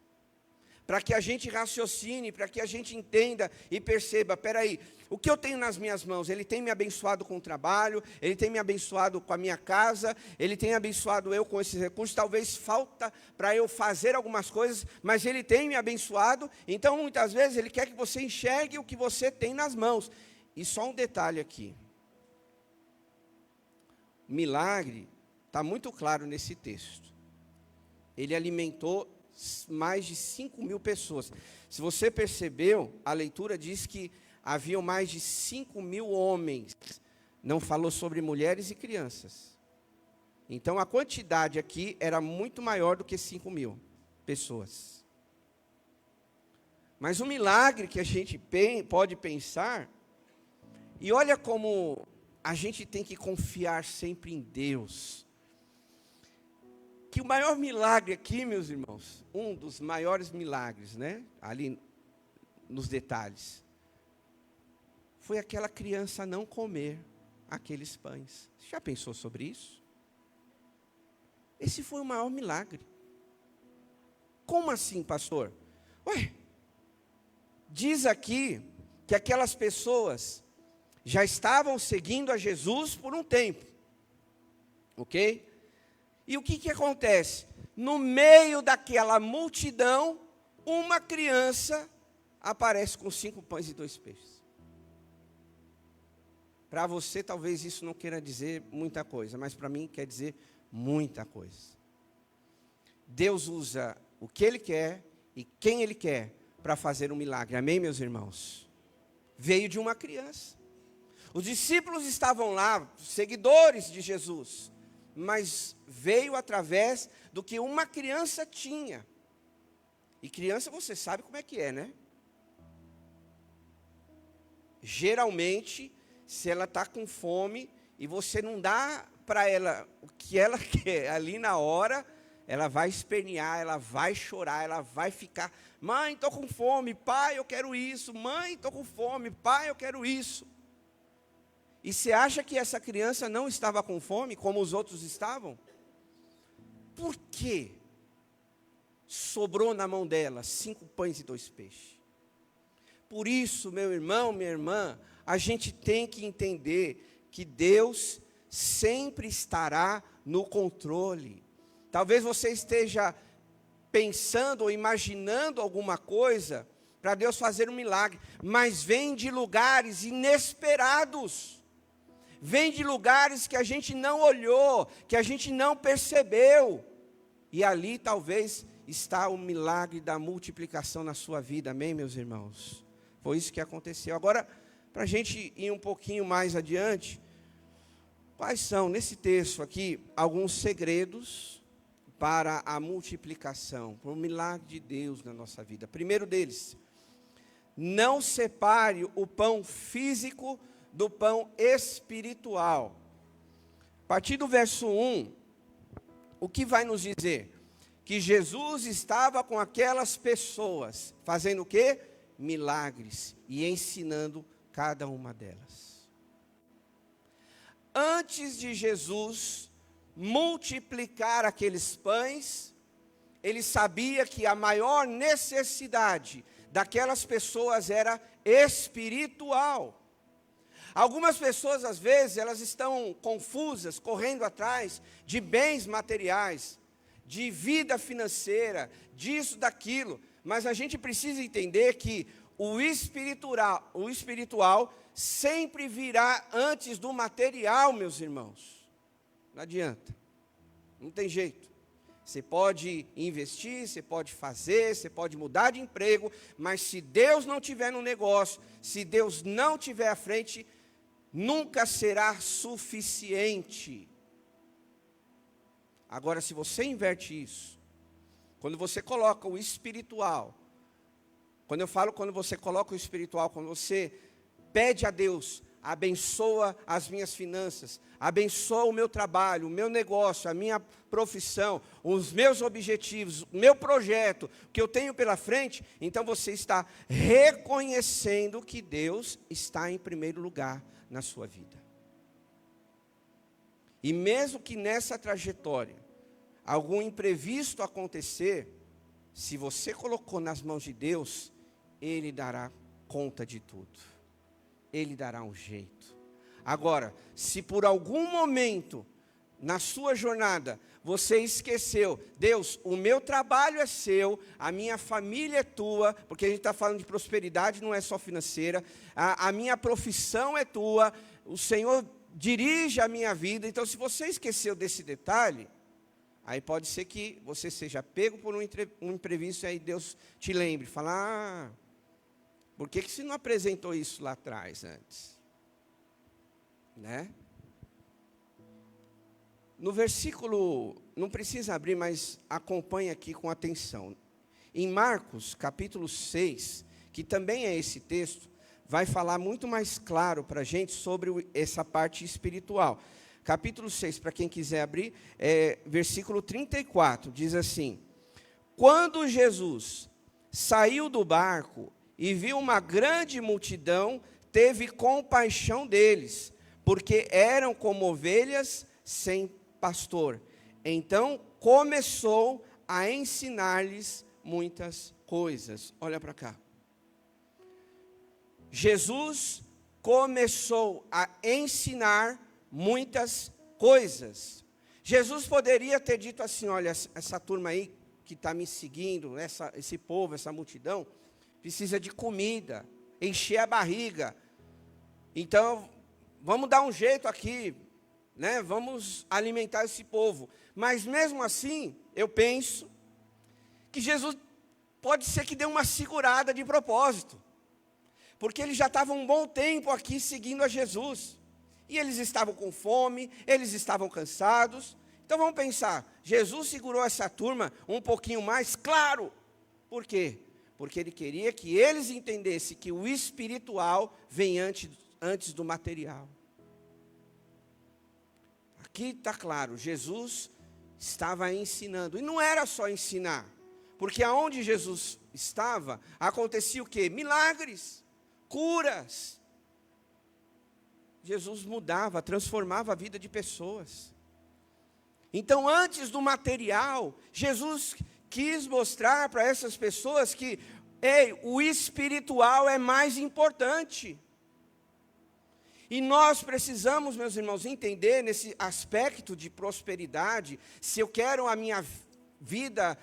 para que a gente raciocine, para que a gente entenda e perceba: peraí, o que eu tenho nas minhas mãos? Ele tem me abençoado com o trabalho, ele tem me abençoado com a minha casa, ele tem abençoado eu com esses recursos. Talvez falta para eu fazer algumas coisas, mas ele tem me abençoado. Então muitas vezes ele quer que você enxergue o que você tem nas mãos. E só um detalhe aqui, o milagre está muito claro nesse texto. Ele alimentou mais de 5.000 pessoas. Se você percebeu, a leitura diz que haviam mais de 5.000 homens. Não falou sobre mulheres e crianças. Então a quantidade aqui era muito maior do que 5.000 pessoas. Mas o milagre que a gente pode pensar, e olha como a gente tem que confiar sempre em Deus, que o maior milagre aqui, meus irmãos, um dos maiores milagres, né, ali nos detalhes, foi aquela criança não comer aqueles pães. Você já pensou sobre isso? Esse foi o maior milagre. Como assim, pastor? Ué, diz aqui que aquelas pessoas já estavam seguindo a Jesus por um tempo, ok? E o que acontece? No meio daquela multidão, uma criança aparece com 5 pães e 2 peixes. Para você, talvez isso não queira dizer muita coisa, mas para mim quer dizer muita coisa. Deus usa o que Ele quer e quem Ele quer para fazer um milagre. Amém, meus irmãos? Veio de uma criança. Os discípulos estavam lá, seguidores de Jesus, mas veio através do que uma criança tinha. E criança, você sabe como é que é, né? Geralmente, se ela está com fome e você não dá para ela o que ela quer ali na hora, ela vai espernear, ela vai chorar, ela vai ficar: mãe, estou com fome, pai, eu quero isso, mãe, estou com fome, pai, eu quero isso. E você acha que essa criança não estava com fome, como os outros estavam? Por quê? Sobrou na mão dela 5 pães e 2 peixes. Por isso, meu irmão, minha irmã, a gente tem que entender que Deus sempre estará no controle. Talvez você esteja pensando ou imaginando alguma coisa para Deus fazer um milagre, mas vem de lugares inesperados. Vem de lugares que a gente não olhou, que a gente não percebeu. E ali talvez está o milagre da multiplicação na sua vida. Amém, meus irmãos? Foi isso que aconteceu. Agora, para a gente ir um pouquinho mais adiante, quais são, nesse texto aqui, alguns segredos para a multiplicação, para o milagre de Deus na nossa vida? Primeiro deles, não separe o pão físico do pão espiritual. A partir do verso 1, o que vai nos dizer? Que Jesus estava com aquelas pessoas, fazendo o quê? Milagres, e ensinando cada uma delas. Antes de Jesus multiplicar aqueles pães, ele sabia que a maior necessidade daquelas pessoas era espiritual. Algumas pessoas, às vezes, elas estão confusas, correndo atrás de bens materiais, de vida financeira, disso, daquilo. Mas a gente precisa entender que o espiritual sempre virá antes do material, meus irmãos. Não adianta. Não tem jeito. Você pode investir, você pode fazer, você pode mudar de emprego, mas se Deus não tiver no negócio, se Deus não tiver à frente, nunca será suficiente. Agora, se você inverte isso, quando você coloca o espiritual, quando eu falo quando você coloca o espiritual, quando você pede a Deus, abençoa as minhas finanças, abençoa o meu trabalho, o meu negócio, a minha profissão, os meus objetivos, o meu projeto, que eu tenho pela frente, então você está reconhecendo que Deus está em primeiro lugar na sua vida. E mesmo que nessa trajetória algum imprevisto acontecer, se você colocou nas mãos de Deus, Ele dará conta de tudo. Ele dará um jeito. Agora, se por algum momento na sua jornada você esqueceu, Deus, o meu trabalho é seu, a minha família é tua, porque a gente está falando de prosperidade, não é só financeira, a minha profissão é tua, o Senhor dirige a minha vida. Então, se você esqueceu desse detalhe, aí pode ser que você seja pego por um imprevisto e aí Deus te lembre, fala, por que você não apresentou isso lá atrás, antes? Né? No versículo, não precisa abrir, mas acompanhe aqui com atenção. Em Marcos, capítulo 6, que também é esse texto, vai falar muito mais claro para a gente sobre essa parte espiritual. Capítulo 6, para quem quiser abrir, versículo 34, diz assim: quando Jesus saiu do barco e viu uma grande multidão, teve compaixão deles, porque eram como ovelhas sem pastor. Então começou a ensinar-lhes muitas coisas. Olha para cá. Jesus começou a ensinar muitas coisas. Jesus poderia ter dito assim: olha, essa turma aí que está me seguindo, esse povo, essa multidão, precisa de comida, encher a barriga. Então, vamos dar um jeito aqui, né? Vamos alimentar esse povo. Mas mesmo assim, eu penso que Jesus pode ser que deu uma segurada de propósito. Porque eles já estavam um bom tempo aqui seguindo a Jesus. E eles estavam com fome, eles estavam cansados. Então vamos pensar, Jesus segurou essa turma um pouquinho mais, claro. Por quê? Porque Ele queria que eles entendessem que o espiritual vem antes do material. Aqui está claro, Jesus estava ensinando. E não era só ensinar. Porque aonde Jesus estava, acontecia o quê? Milagres, curas. Jesus mudava, transformava a vida de pessoas. Então, antes do material, Jesus quis mostrar para essas pessoas que, o espiritual é mais importante. E nós precisamos, meus irmãos, entender nesse aspecto de prosperidade, se eu quero a minha vida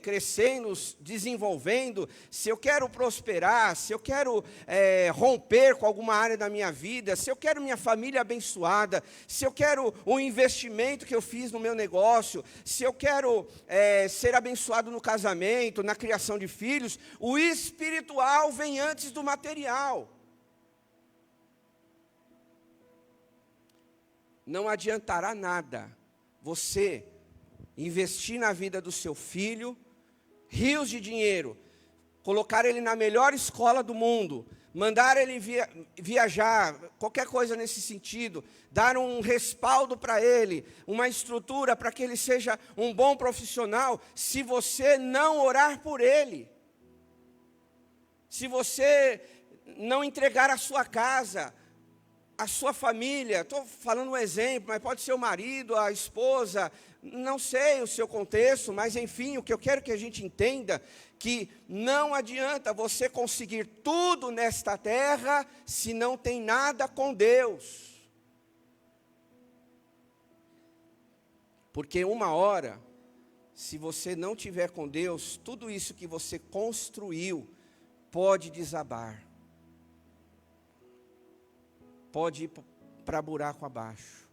crescendo, desenvolvendo, se eu quero prosperar, se eu quero romper com alguma área da minha vida, se eu quero minha família abençoada, se eu quero o investimento que eu fiz no meu negócio, se eu quero ser abençoado no casamento, na criação de filhos, o espiritual vem antes do material. Não adiantará nada você investir na vida do seu filho, rios de dinheiro, colocar ele na melhor escola do mundo, mandar ele viajar, qualquer coisa nesse sentido, dar um respaldo para ele, uma estrutura para que ele seja um bom profissional, se você não orar por ele, se você não entregar a sua casa, a sua família, estou falando um exemplo, mas pode ser o marido, a esposa, não sei o seu contexto, mas enfim, o que eu quero que a gente entenda, que não adianta você conseguir tudo nesta terra, se não tem nada com Deus. Porque uma hora, se você não tiver com Deus, tudo isso que você construiu, pode desabar. Pode ir para buraco abaixo.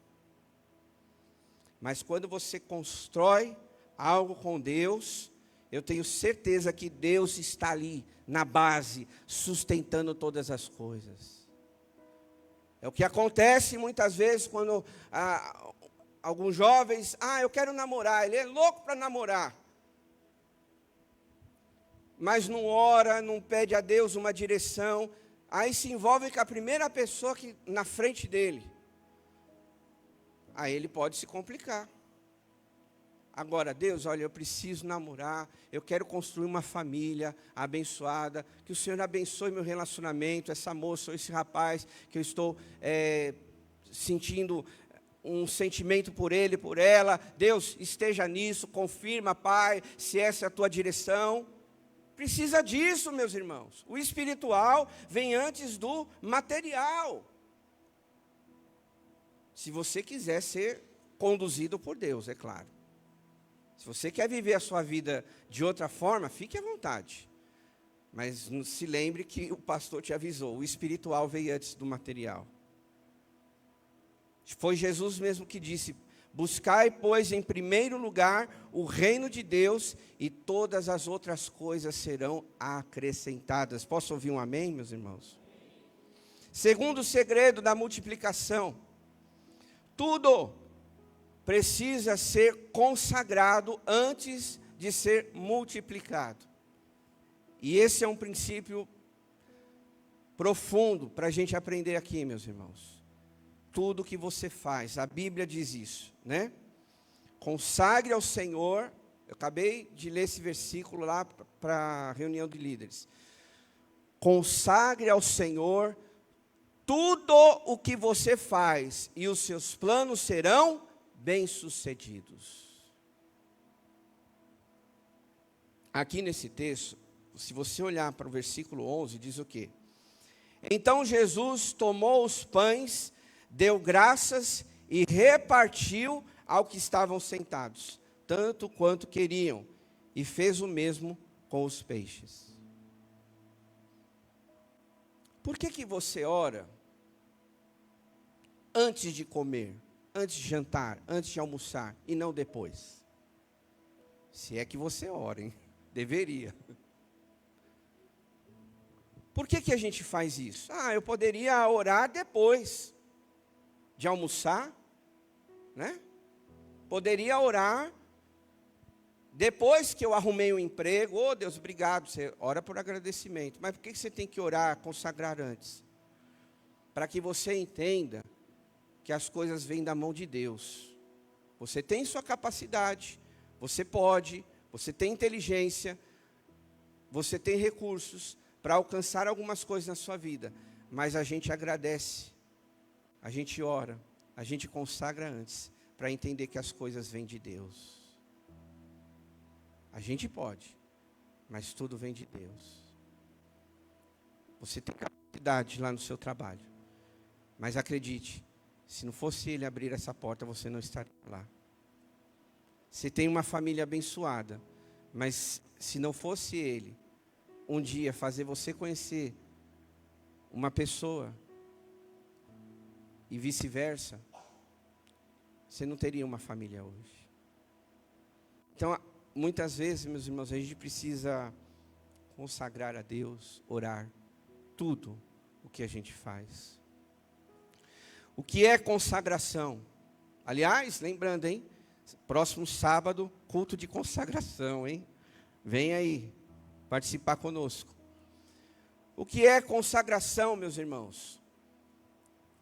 Mas quando você constrói algo com Deus, eu tenho certeza que Deus está ali, na base, sustentando todas as coisas. É o que acontece muitas vezes quando alguns jovens, eu quero namorar, ele é louco para namorar. Mas não ora, não pede a Deus uma direção, aí se envolve com a primeira pessoa que na frente dele. Aí ele pode se complicar. Agora, Deus, olha, eu preciso namorar, eu quero construir uma família abençoada, que o Senhor abençoe meu relacionamento, essa moça ou esse rapaz, que eu estou sentindo um sentimento por ele, por ela. Deus, esteja nisso, confirma, Pai, se essa é a tua direção. Precisa disso, meus irmãos. O espiritual vem antes do material. Se você quiser ser conduzido por Deus, é claro. Se você quer viver a sua vida de outra forma, fique à vontade. Mas se lembre que o pastor te avisou, o espiritual veio antes do material. Foi Jesus mesmo que disse: buscai, pois, em primeiro lugar o reino de Deus, e todas as outras coisas serão acrescentadas. Posso ouvir um amém, meus irmãos? Segundo segredo da multiplicação: tudo precisa ser consagrado antes de ser multiplicado. E esse é um princípio profundo para a gente aprender aqui, meus irmãos. Tudo que você faz, a Bíblia diz isso, né? Consagre ao Senhor. Eu acabei de ler esse versículo lá para a reunião de líderes. Consagre ao Senhor tudo o que você faz, e os seus planos serão bem-sucedidos. Aqui nesse texto, se você olhar para o versículo 11, diz o quê? Então Jesus tomou os pães, deu graças e repartiu ao que estavam sentados, tanto quanto queriam, e fez o mesmo com os peixes. Por que você ora antes de comer, antes de jantar, antes de almoçar, e não depois? Se é que você ora, hein? Deveria. Por que a gente faz isso? Eu poderia orar depois de almoçar, né? Poderia orar depois que eu arrumei um emprego. Oh, Deus, obrigado. Você ora por agradecimento. Mas por que você tem que orar, consagrar antes? Para que você entenda que as coisas vêm da mão de Deus. Você tem sua capacidade, você pode, você tem inteligência, você tem recursos para alcançar algumas coisas na sua vida. Mas a gente agradece, a gente ora, a gente consagra antes, para entender que as coisas vêm de Deus. A gente pode, mas tudo vem de Deus. Você tem capacidade lá no seu trabalho, mas acredite, se não fosse Ele abrir essa porta, você não estaria lá. Você tem uma família abençoada, mas se não fosse Ele, um dia fazer você conhecer uma pessoa, e vice-versa, você não teria uma família hoje. Então, muitas vezes, meus irmãos, a gente precisa consagrar a Deus, orar, tudo o que a gente faz. O que é consagração? Aliás, lembrando, hein? Próximo sábado, culto de consagração, hein? Vem aí, participar conosco. O que é consagração, meus irmãos?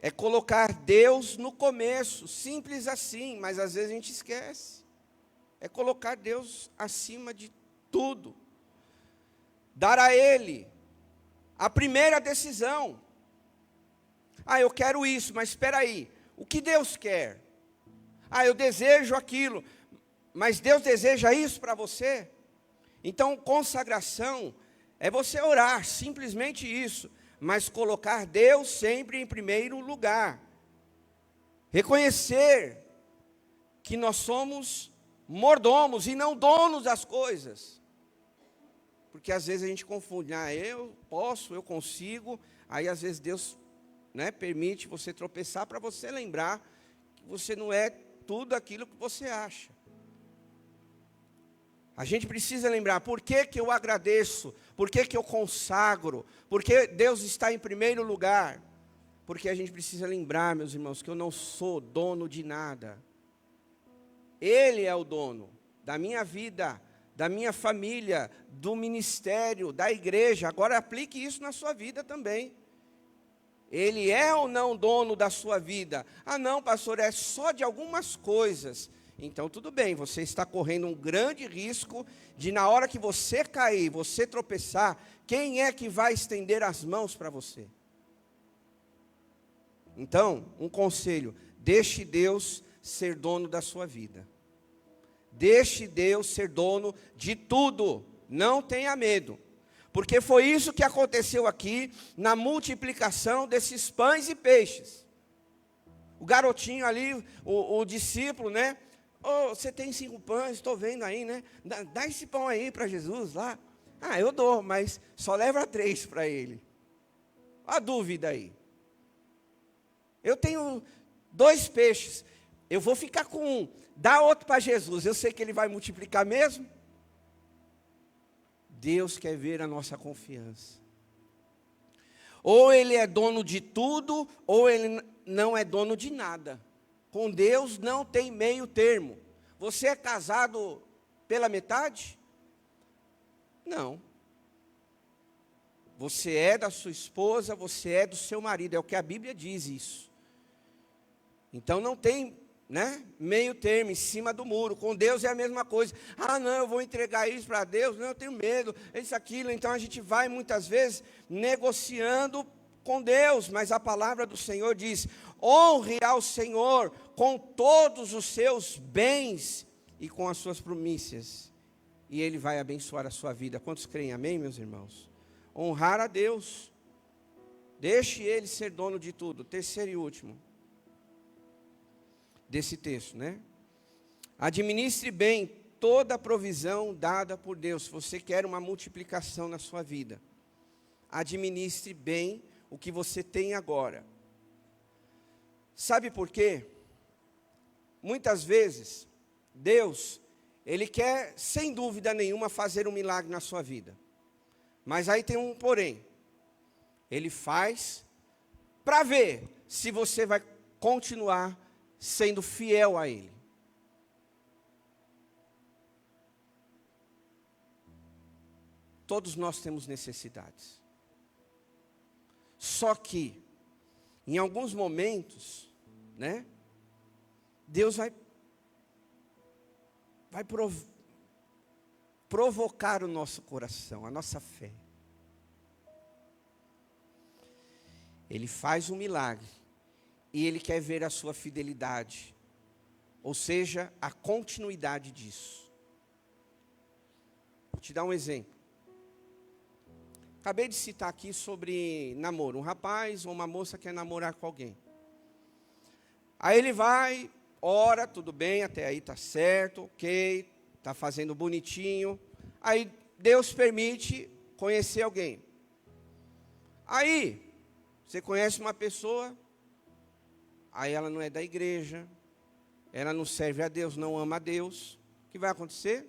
É colocar Deus no começo, simples assim, mas às vezes a gente esquece. É colocar Deus acima de tudo. Dar a Ele a primeira decisão. Eu quero isso, mas espera aí. O que Deus quer? Eu desejo aquilo, mas Deus deseja isso para você? Então, consagração é você orar, simplesmente isso, mas colocar Deus sempre em primeiro lugar. Reconhecer que nós somos mordomos e não donos das coisas. Porque às vezes a gente confunde, eu posso, eu consigo, aí às vezes Deus, né, permite você tropeçar para você lembrar que você não é tudo aquilo que você acha. A gente precisa lembrar, por que que eu agradeço? Por que que eu consagro? Porque Deus está em primeiro lugar? Porque a gente precisa lembrar, meus irmãos, que eu não sou dono de nada. Ele é o dono da minha vida, da minha família, do ministério, da igreja. Agora aplique isso na sua vida também. Ele é ou não dono da sua vida? Não, pastor, é só de algumas coisas. Então tudo bem, você está correndo um grande risco de na hora que você cair, você tropeçar, quem é que vai estender as mãos para você? Então, um conselho, deixe Deus ser dono da sua vida. Deixe Deus ser dono de tudo, não tenha medo. Porque foi isso que aconteceu aqui na multiplicação desses pães e peixes. O garotinho ali, o discípulo, né? Você tem 5 pães, estou vendo aí, né? Dá esse pão aí para Jesus lá. Eu dou, mas só leva 3 para ele. A dúvida aí. Eu tenho 2 peixes, eu vou ficar com 1. Dá outro para Jesus, eu sei que ele vai multiplicar mesmo. Deus quer ver a nossa confiança. Ou ele é dono de tudo, ou ele não é dono de nada. Com Deus não tem meio termo. Você é casado pela metade? Não. Você é da sua esposa, você é do seu marido. É o que a Bíblia diz isso. Então não tem, né, meio termo em cima do muro. Com Deus é a mesma coisa. Não, eu vou entregar isso para Deus. Não, eu tenho medo. Isso, aquilo. Então a gente vai muitas vezes negociando com Deus, mas a palavra do Senhor diz: honre ao Senhor com todos os seus bens e com as suas primícias, e Ele vai abençoar a sua vida. Quantos creem? Amém, meus irmãos? Honrar a Deus, deixe Ele ser dono de tudo. Terceiro e último desse texto, né? Administre bem toda a provisão dada por Deus. Se você quer uma multiplicação na sua vida, administre bem o que você tem agora. Sabe por quê? Muitas vezes, Deus, Ele quer, sem dúvida nenhuma, fazer um milagre na sua vida. Mas aí tem um porém. Ele faz para ver se você vai continuar sendo fiel a Ele. Todos nós temos necessidades. Só que, em alguns momentos, né, Deus vai provocar o nosso coração, a nossa fé. Ele faz um milagre e Ele quer ver a sua fidelidade, ou seja, a continuidade disso. Vou te dar um exemplo. Acabei de citar aqui sobre namoro. Um rapaz ou uma moça quer namorar com alguém. Aí ele vai, ora, tudo bem, até aí está certo, ok, está fazendo bonitinho. Aí Deus permite conhecer alguém. Aí, você conhece uma pessoa, aí ela não é da igreja, ela não serve a Deus, não ama a Deus. O que vai acontecer?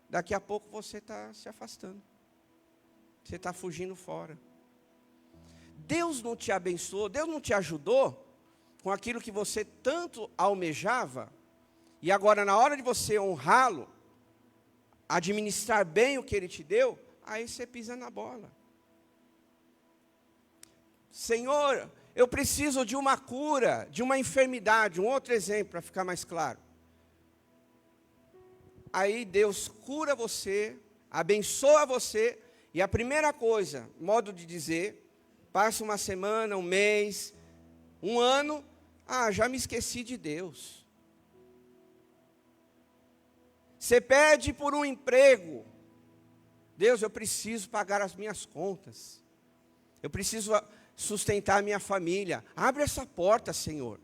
Daqui a pouco você está se afastando. Você está fugindo fora. Deus não te abençoou, Deus não te ajudou com aquilo que você tanto almejava, e agora na hora de você honrá-lo, administrar bem o que Ele te deu, aí você pisa na bola. Senhor, eu preciso de uma cura, de uma enfermidade. Um outro exemplo para ficar mais claro. Aí Deus cura você, abençoa você, e a primeira coisa, modo de dizer, passa uma semana, um mês, um ano, já me esqueci de Deus. Você pede por um emprego. Deus, eu preciso pagar as minhas contas. Eu preciso sustentar a minha família. Abre essa porta, Senhor.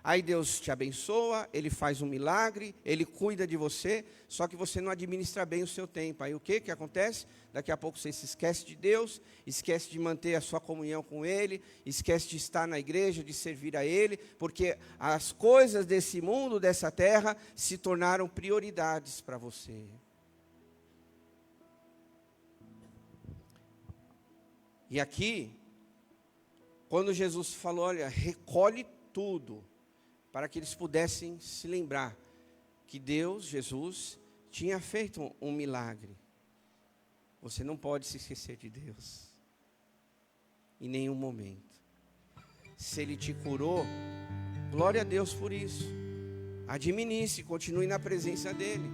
Aí Deus te abençoa, Ele faz um milagre, Ele cuida de você, só que você não administra bem o seu tempo. Aí o que acontece? Daqui a pouco você se esquece de Deus, esquece de manter a sua comunhão com Ele, esquece de estar na igreja, de servir a Ele, porque as coisas desse mundo, dessa terra, se tornaram prioridades para você. E aqui, quando Jesus falou, olha, recolhe tudo, para que eles pudessem se lembrar que Deus, Jesus, tinha feito um milagre. Você não pode se esquecer de Deus, em nenhum momento. Se Ele te curou, glória a Deus por isso. Administre, continue na presença dEle.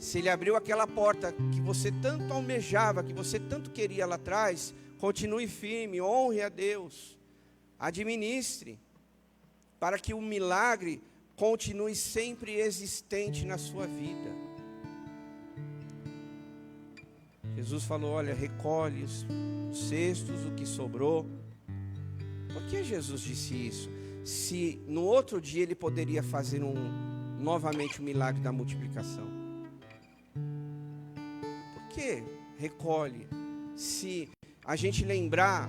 Se Ele abriu aquela porta que você tanto almejava, que você tanto queria lá atrás, continue firme, honre a Deus. Administre, para que o milagre continue sempre existente na sua vida. Jesus falou, olha, recolhe os cestos, o que sobrou. Por que Jesus disse isso? Se no outro dia Ele poderia fazer novamente o milagre da multiplicação. Por que recolhe? Se a gente levar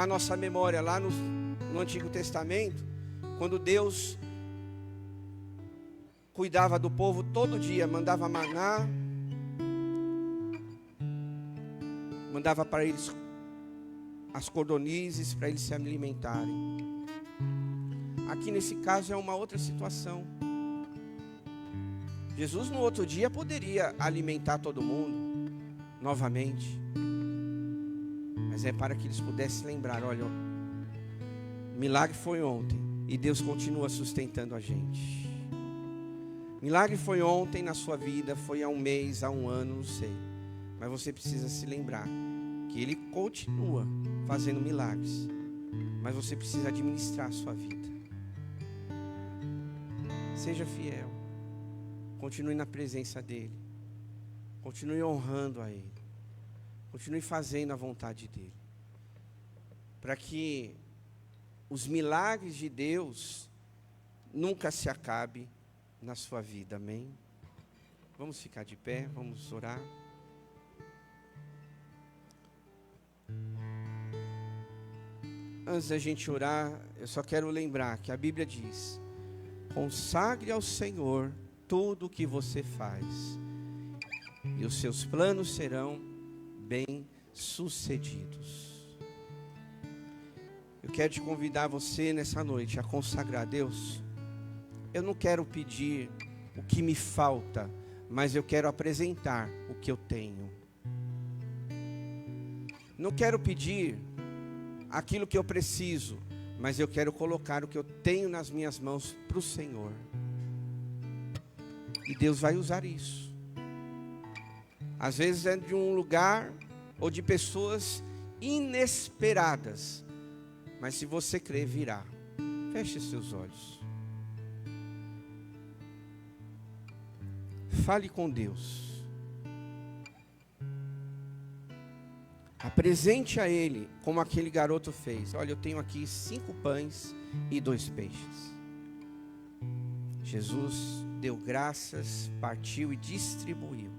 nossa memória lá no Antigo Testamento, quando Deus cuidava do povo todo dia, mandava maná, mandava para eles as cordonizes, para eles se alimentarem. Aqui nesse caso é uma outra situação. Jesus no outro dia poderia alimentar todo mundo novamente, mas é para que eles pudessem lembrar, olha, o milagre foi ontem e Deus continua sustentando a gente. Milagre foi ontem na sua vida, foi há um mês, há um ano, não sei, mas você precisa se lembrar que Ele continua fazendo milagres, mas você precisa administrar a sua vida. Seja fiel, continue na presença dEle, continue honrando a Ele, continue fazendo a vontade dEle, para que os milagres de Deus nunca se acabem na sua vida, amém? Vamos ficar de pé, vamos orar. Antes da gente orar, eu só quero lembrar que a Bíblia diz: consagre ao Senhor tudo o que você faz, e os seus planos serão bem-sucedidos. Eu quero te convidar você nessa noite a consagrar a Deus. Eu não quero pedir o que me falta, mas eu quero apresentar o que eu tenho. Não quero pedir aquilo que eu preciso, mas eu quero colocar o que eu tenho nas minhas mãos para o Senhor. E Deus vai usar isso. Às vezes é de um lugar ou de pessoas inesperadas, mas se você crer, virá. Feche seus olhos. Fale com Deus. Apresente a Ele como aquele garoto fez. Olha, eu tenho aqui 5 pães e 2 peixes. Jesus deu graças, partiu e distribuiu.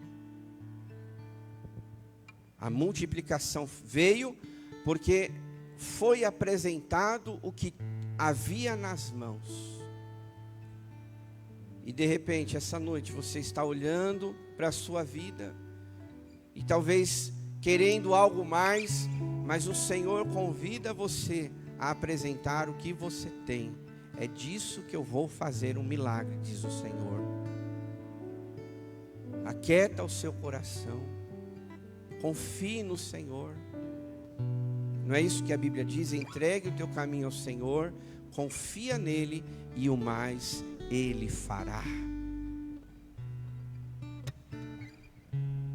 A multiplicação veio porque foi apresentado o que havia nas mãos. E de repente, essa noite, você está olhando para a sua vida e talvez querendo algo mais, mas o Senhor convida você a apresentar o que você tem. É disso que eu vou fazer um milagre, diz o Senhor. Aquieta o seu coração, confie no Senhor. Não é isso que a Bíblia diz? Entregue o teu caminho ao Senhor, confia nele e o mais Ele fará.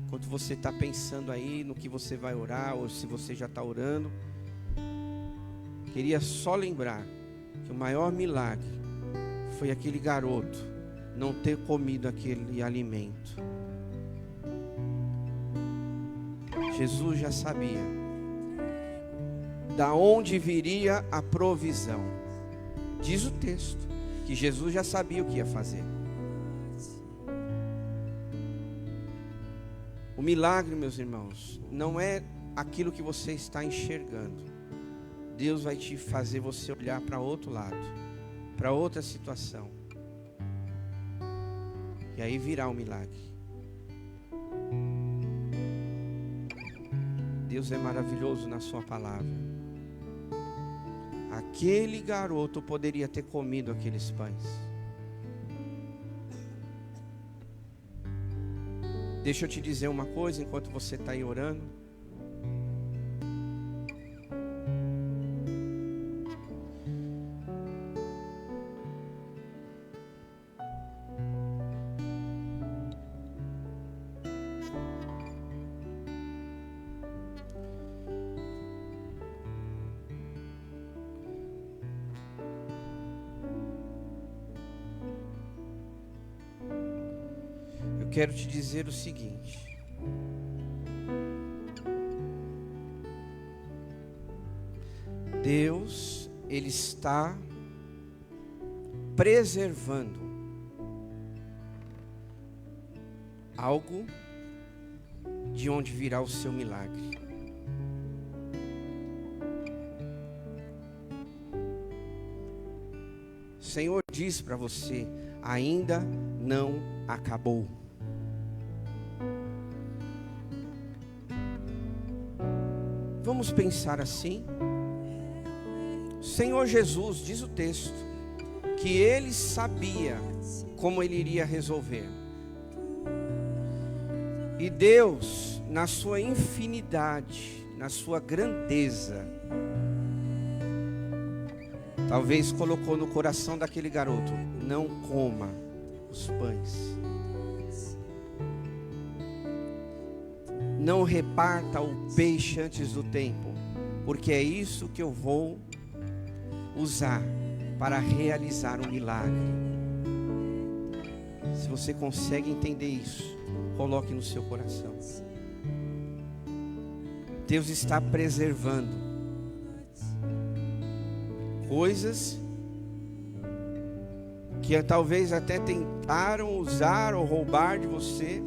Enquanto você está pensando aí no que você vai orar, ou se você já está orando, queria só lembrar que o maior milagre foi aquele garoto não ter comido aquele alimento. Jesus já sabia da onde viria a provisão. Diz o texto que Jesus já sabia o que ia fazer. O milagre, meus irmãos, não é aquilo que você está enxergando. Deus vai te fazer você olhar para outro lado, para outra situação. E aí virá um milagre. Deus é maravilhoso na sua palavra. Aquele garoto poderia ter comido aqueles pães. Deixa eu te dizer uma coisa enquanto você está aí orando. Quero te dizer o seguinte: Deus, Ele está preservando algo de onde virá o seu milagre. O Senhor diz para você: ainda não acabou. Vamos pensar assim. Senhor Jesus, diz o texto, que Ele sabia como Ele iria resolver. E Deus, na sua infinidade, na sua grandeza, talvez colocou no coração daquele garoto: não coma os pães. Não reparta o peixe antes do tempo, porque é isso que eu vou usar para realizar um milagre. Se você consegue entender isso, coloque no seu coração. Deus está preservando coisas que talvez até tentaram usar ou roubar de você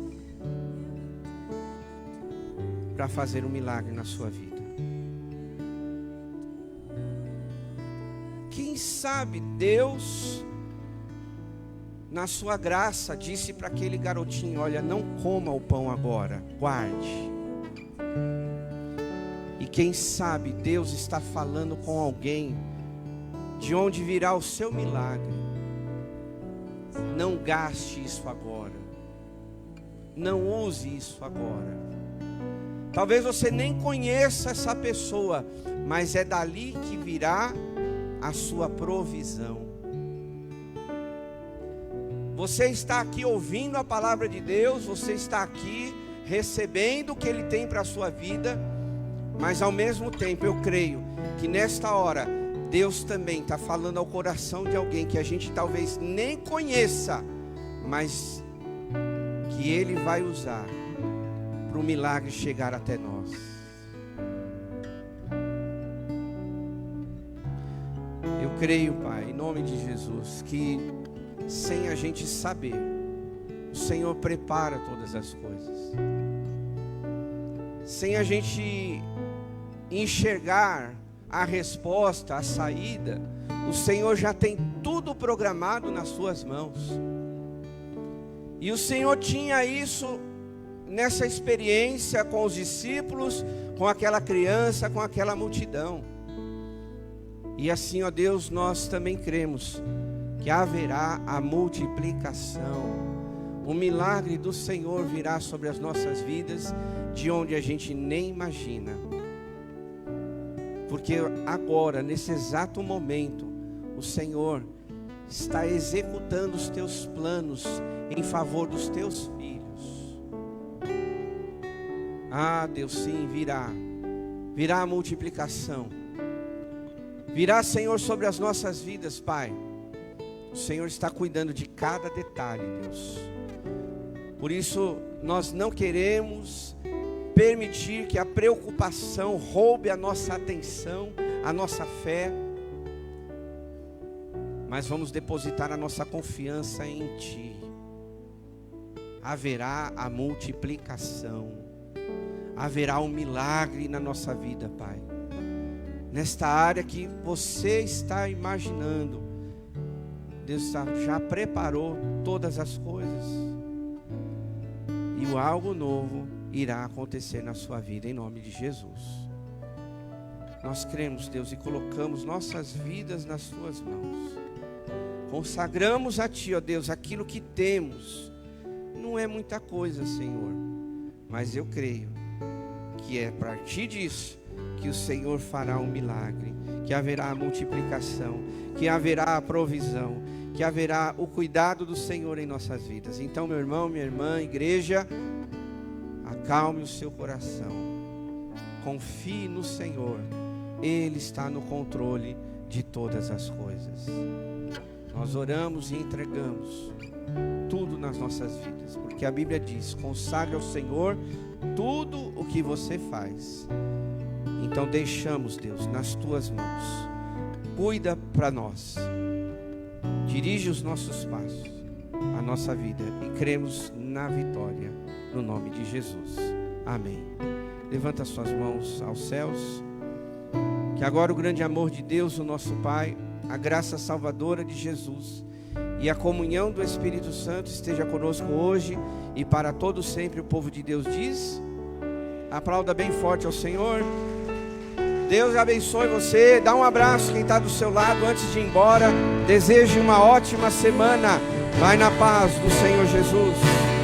para fazer um milagre na sua vida. Quem sabe Deus, na sua graça, disse para aquele garotinho: olha, não coma o pão agora, guarde. E quem sabe Deus está falando com alguém de onde virá o seu milagre. Não gaste isso agora, não use isso agora. Talvez você nem conheça essa pessoa, mas é dali que virá a sua provisão. Você está aqui ouvindo a palavra de Deus, você está aqui recebendo o que Ele tem para a sua vida, mas ao mesmo tempo eu creio que nesta hora Deus também está falando ao coração de alguém que a gente talvez nem conheça, mas que Ele vai usar para o milagre chegar até nós. Eu creio, Pai, em nome de Jesus, que sem a gente saber, o Senhor prepara todas as coisas. Sem a gente enxergar a resposta, a saída, o Senhor já tem tudo programado nas suas mãos. E o Senhor tinha isso nessa experiência com os discípulos, com aquela criança, com aquela multidão. E assim, ó Deus, nós também cremos que haverá a multiplicação. O milagre do Senhor virá sobre as nossas vidas, de onde a gente nem imagina. Porque agora, nesse exato momento, o Senhor está executando os teus planos em favor dos teus filhos. Ah, Deus, sim, virá a multiplicação. Virá, Senhor, sobre as nossas vidas, Pai. O Senhor está cuidando de cada detalhe, Deus. Por isso, nós não queremos permitir que a preocupação roube a nossa atenção, a nossa fé. mas vamos depositar a nossa confiança em Ti. Haverá a multiplicação, haverá um milagre na nossa vida, Pai. Nesta área que você está imaginando, Deus já preparou todas as coisas, e algo novo irá acontecer na sua vida, em nome de Jesus. Nós cremos, Deus, e colocamos nossas vidas nas Tuas mãos. Consagramos a Ti, ó Deus, aquilo que temos. Não é muita coisa, Senhor, mas eu creio que é a partir disso que o Senhor fará um milagre, que haverá a multiplicação, que haverá a provisão, que haverá o cuidado do Senhor em nossas vidas. Então, meu irmão, minha irmã, igreja, acalme o seu coração, confie no Senhor, Ele está no controle de todas as coisas. Nós oramos e entregamos tudo nas nossas vidas, porque a Bíblia diz: consagre ao Senhor tudo o que você faz. Então deixamos, Deus, nas Tuas mãos. Cuida para nós, dirige os nossos passos, a nossa vida, e cremos na vitória, no nome de Jesus. Amém. Levanta suas mãos aos céus. Que agora o grande amor de Deus, o nosso Pai, a graça salvadora de Jesus e a comunhão do Espírito Santo esteja conosco hoje e para todo sempre. O povo de Deus diz: aplauda bem forte ao Senhor. Deus abençoe você. Dá um abraço quem está do seu lado antes de ir embora. Deseje uma ótima semana. Vai na paz do Senhor Jesus.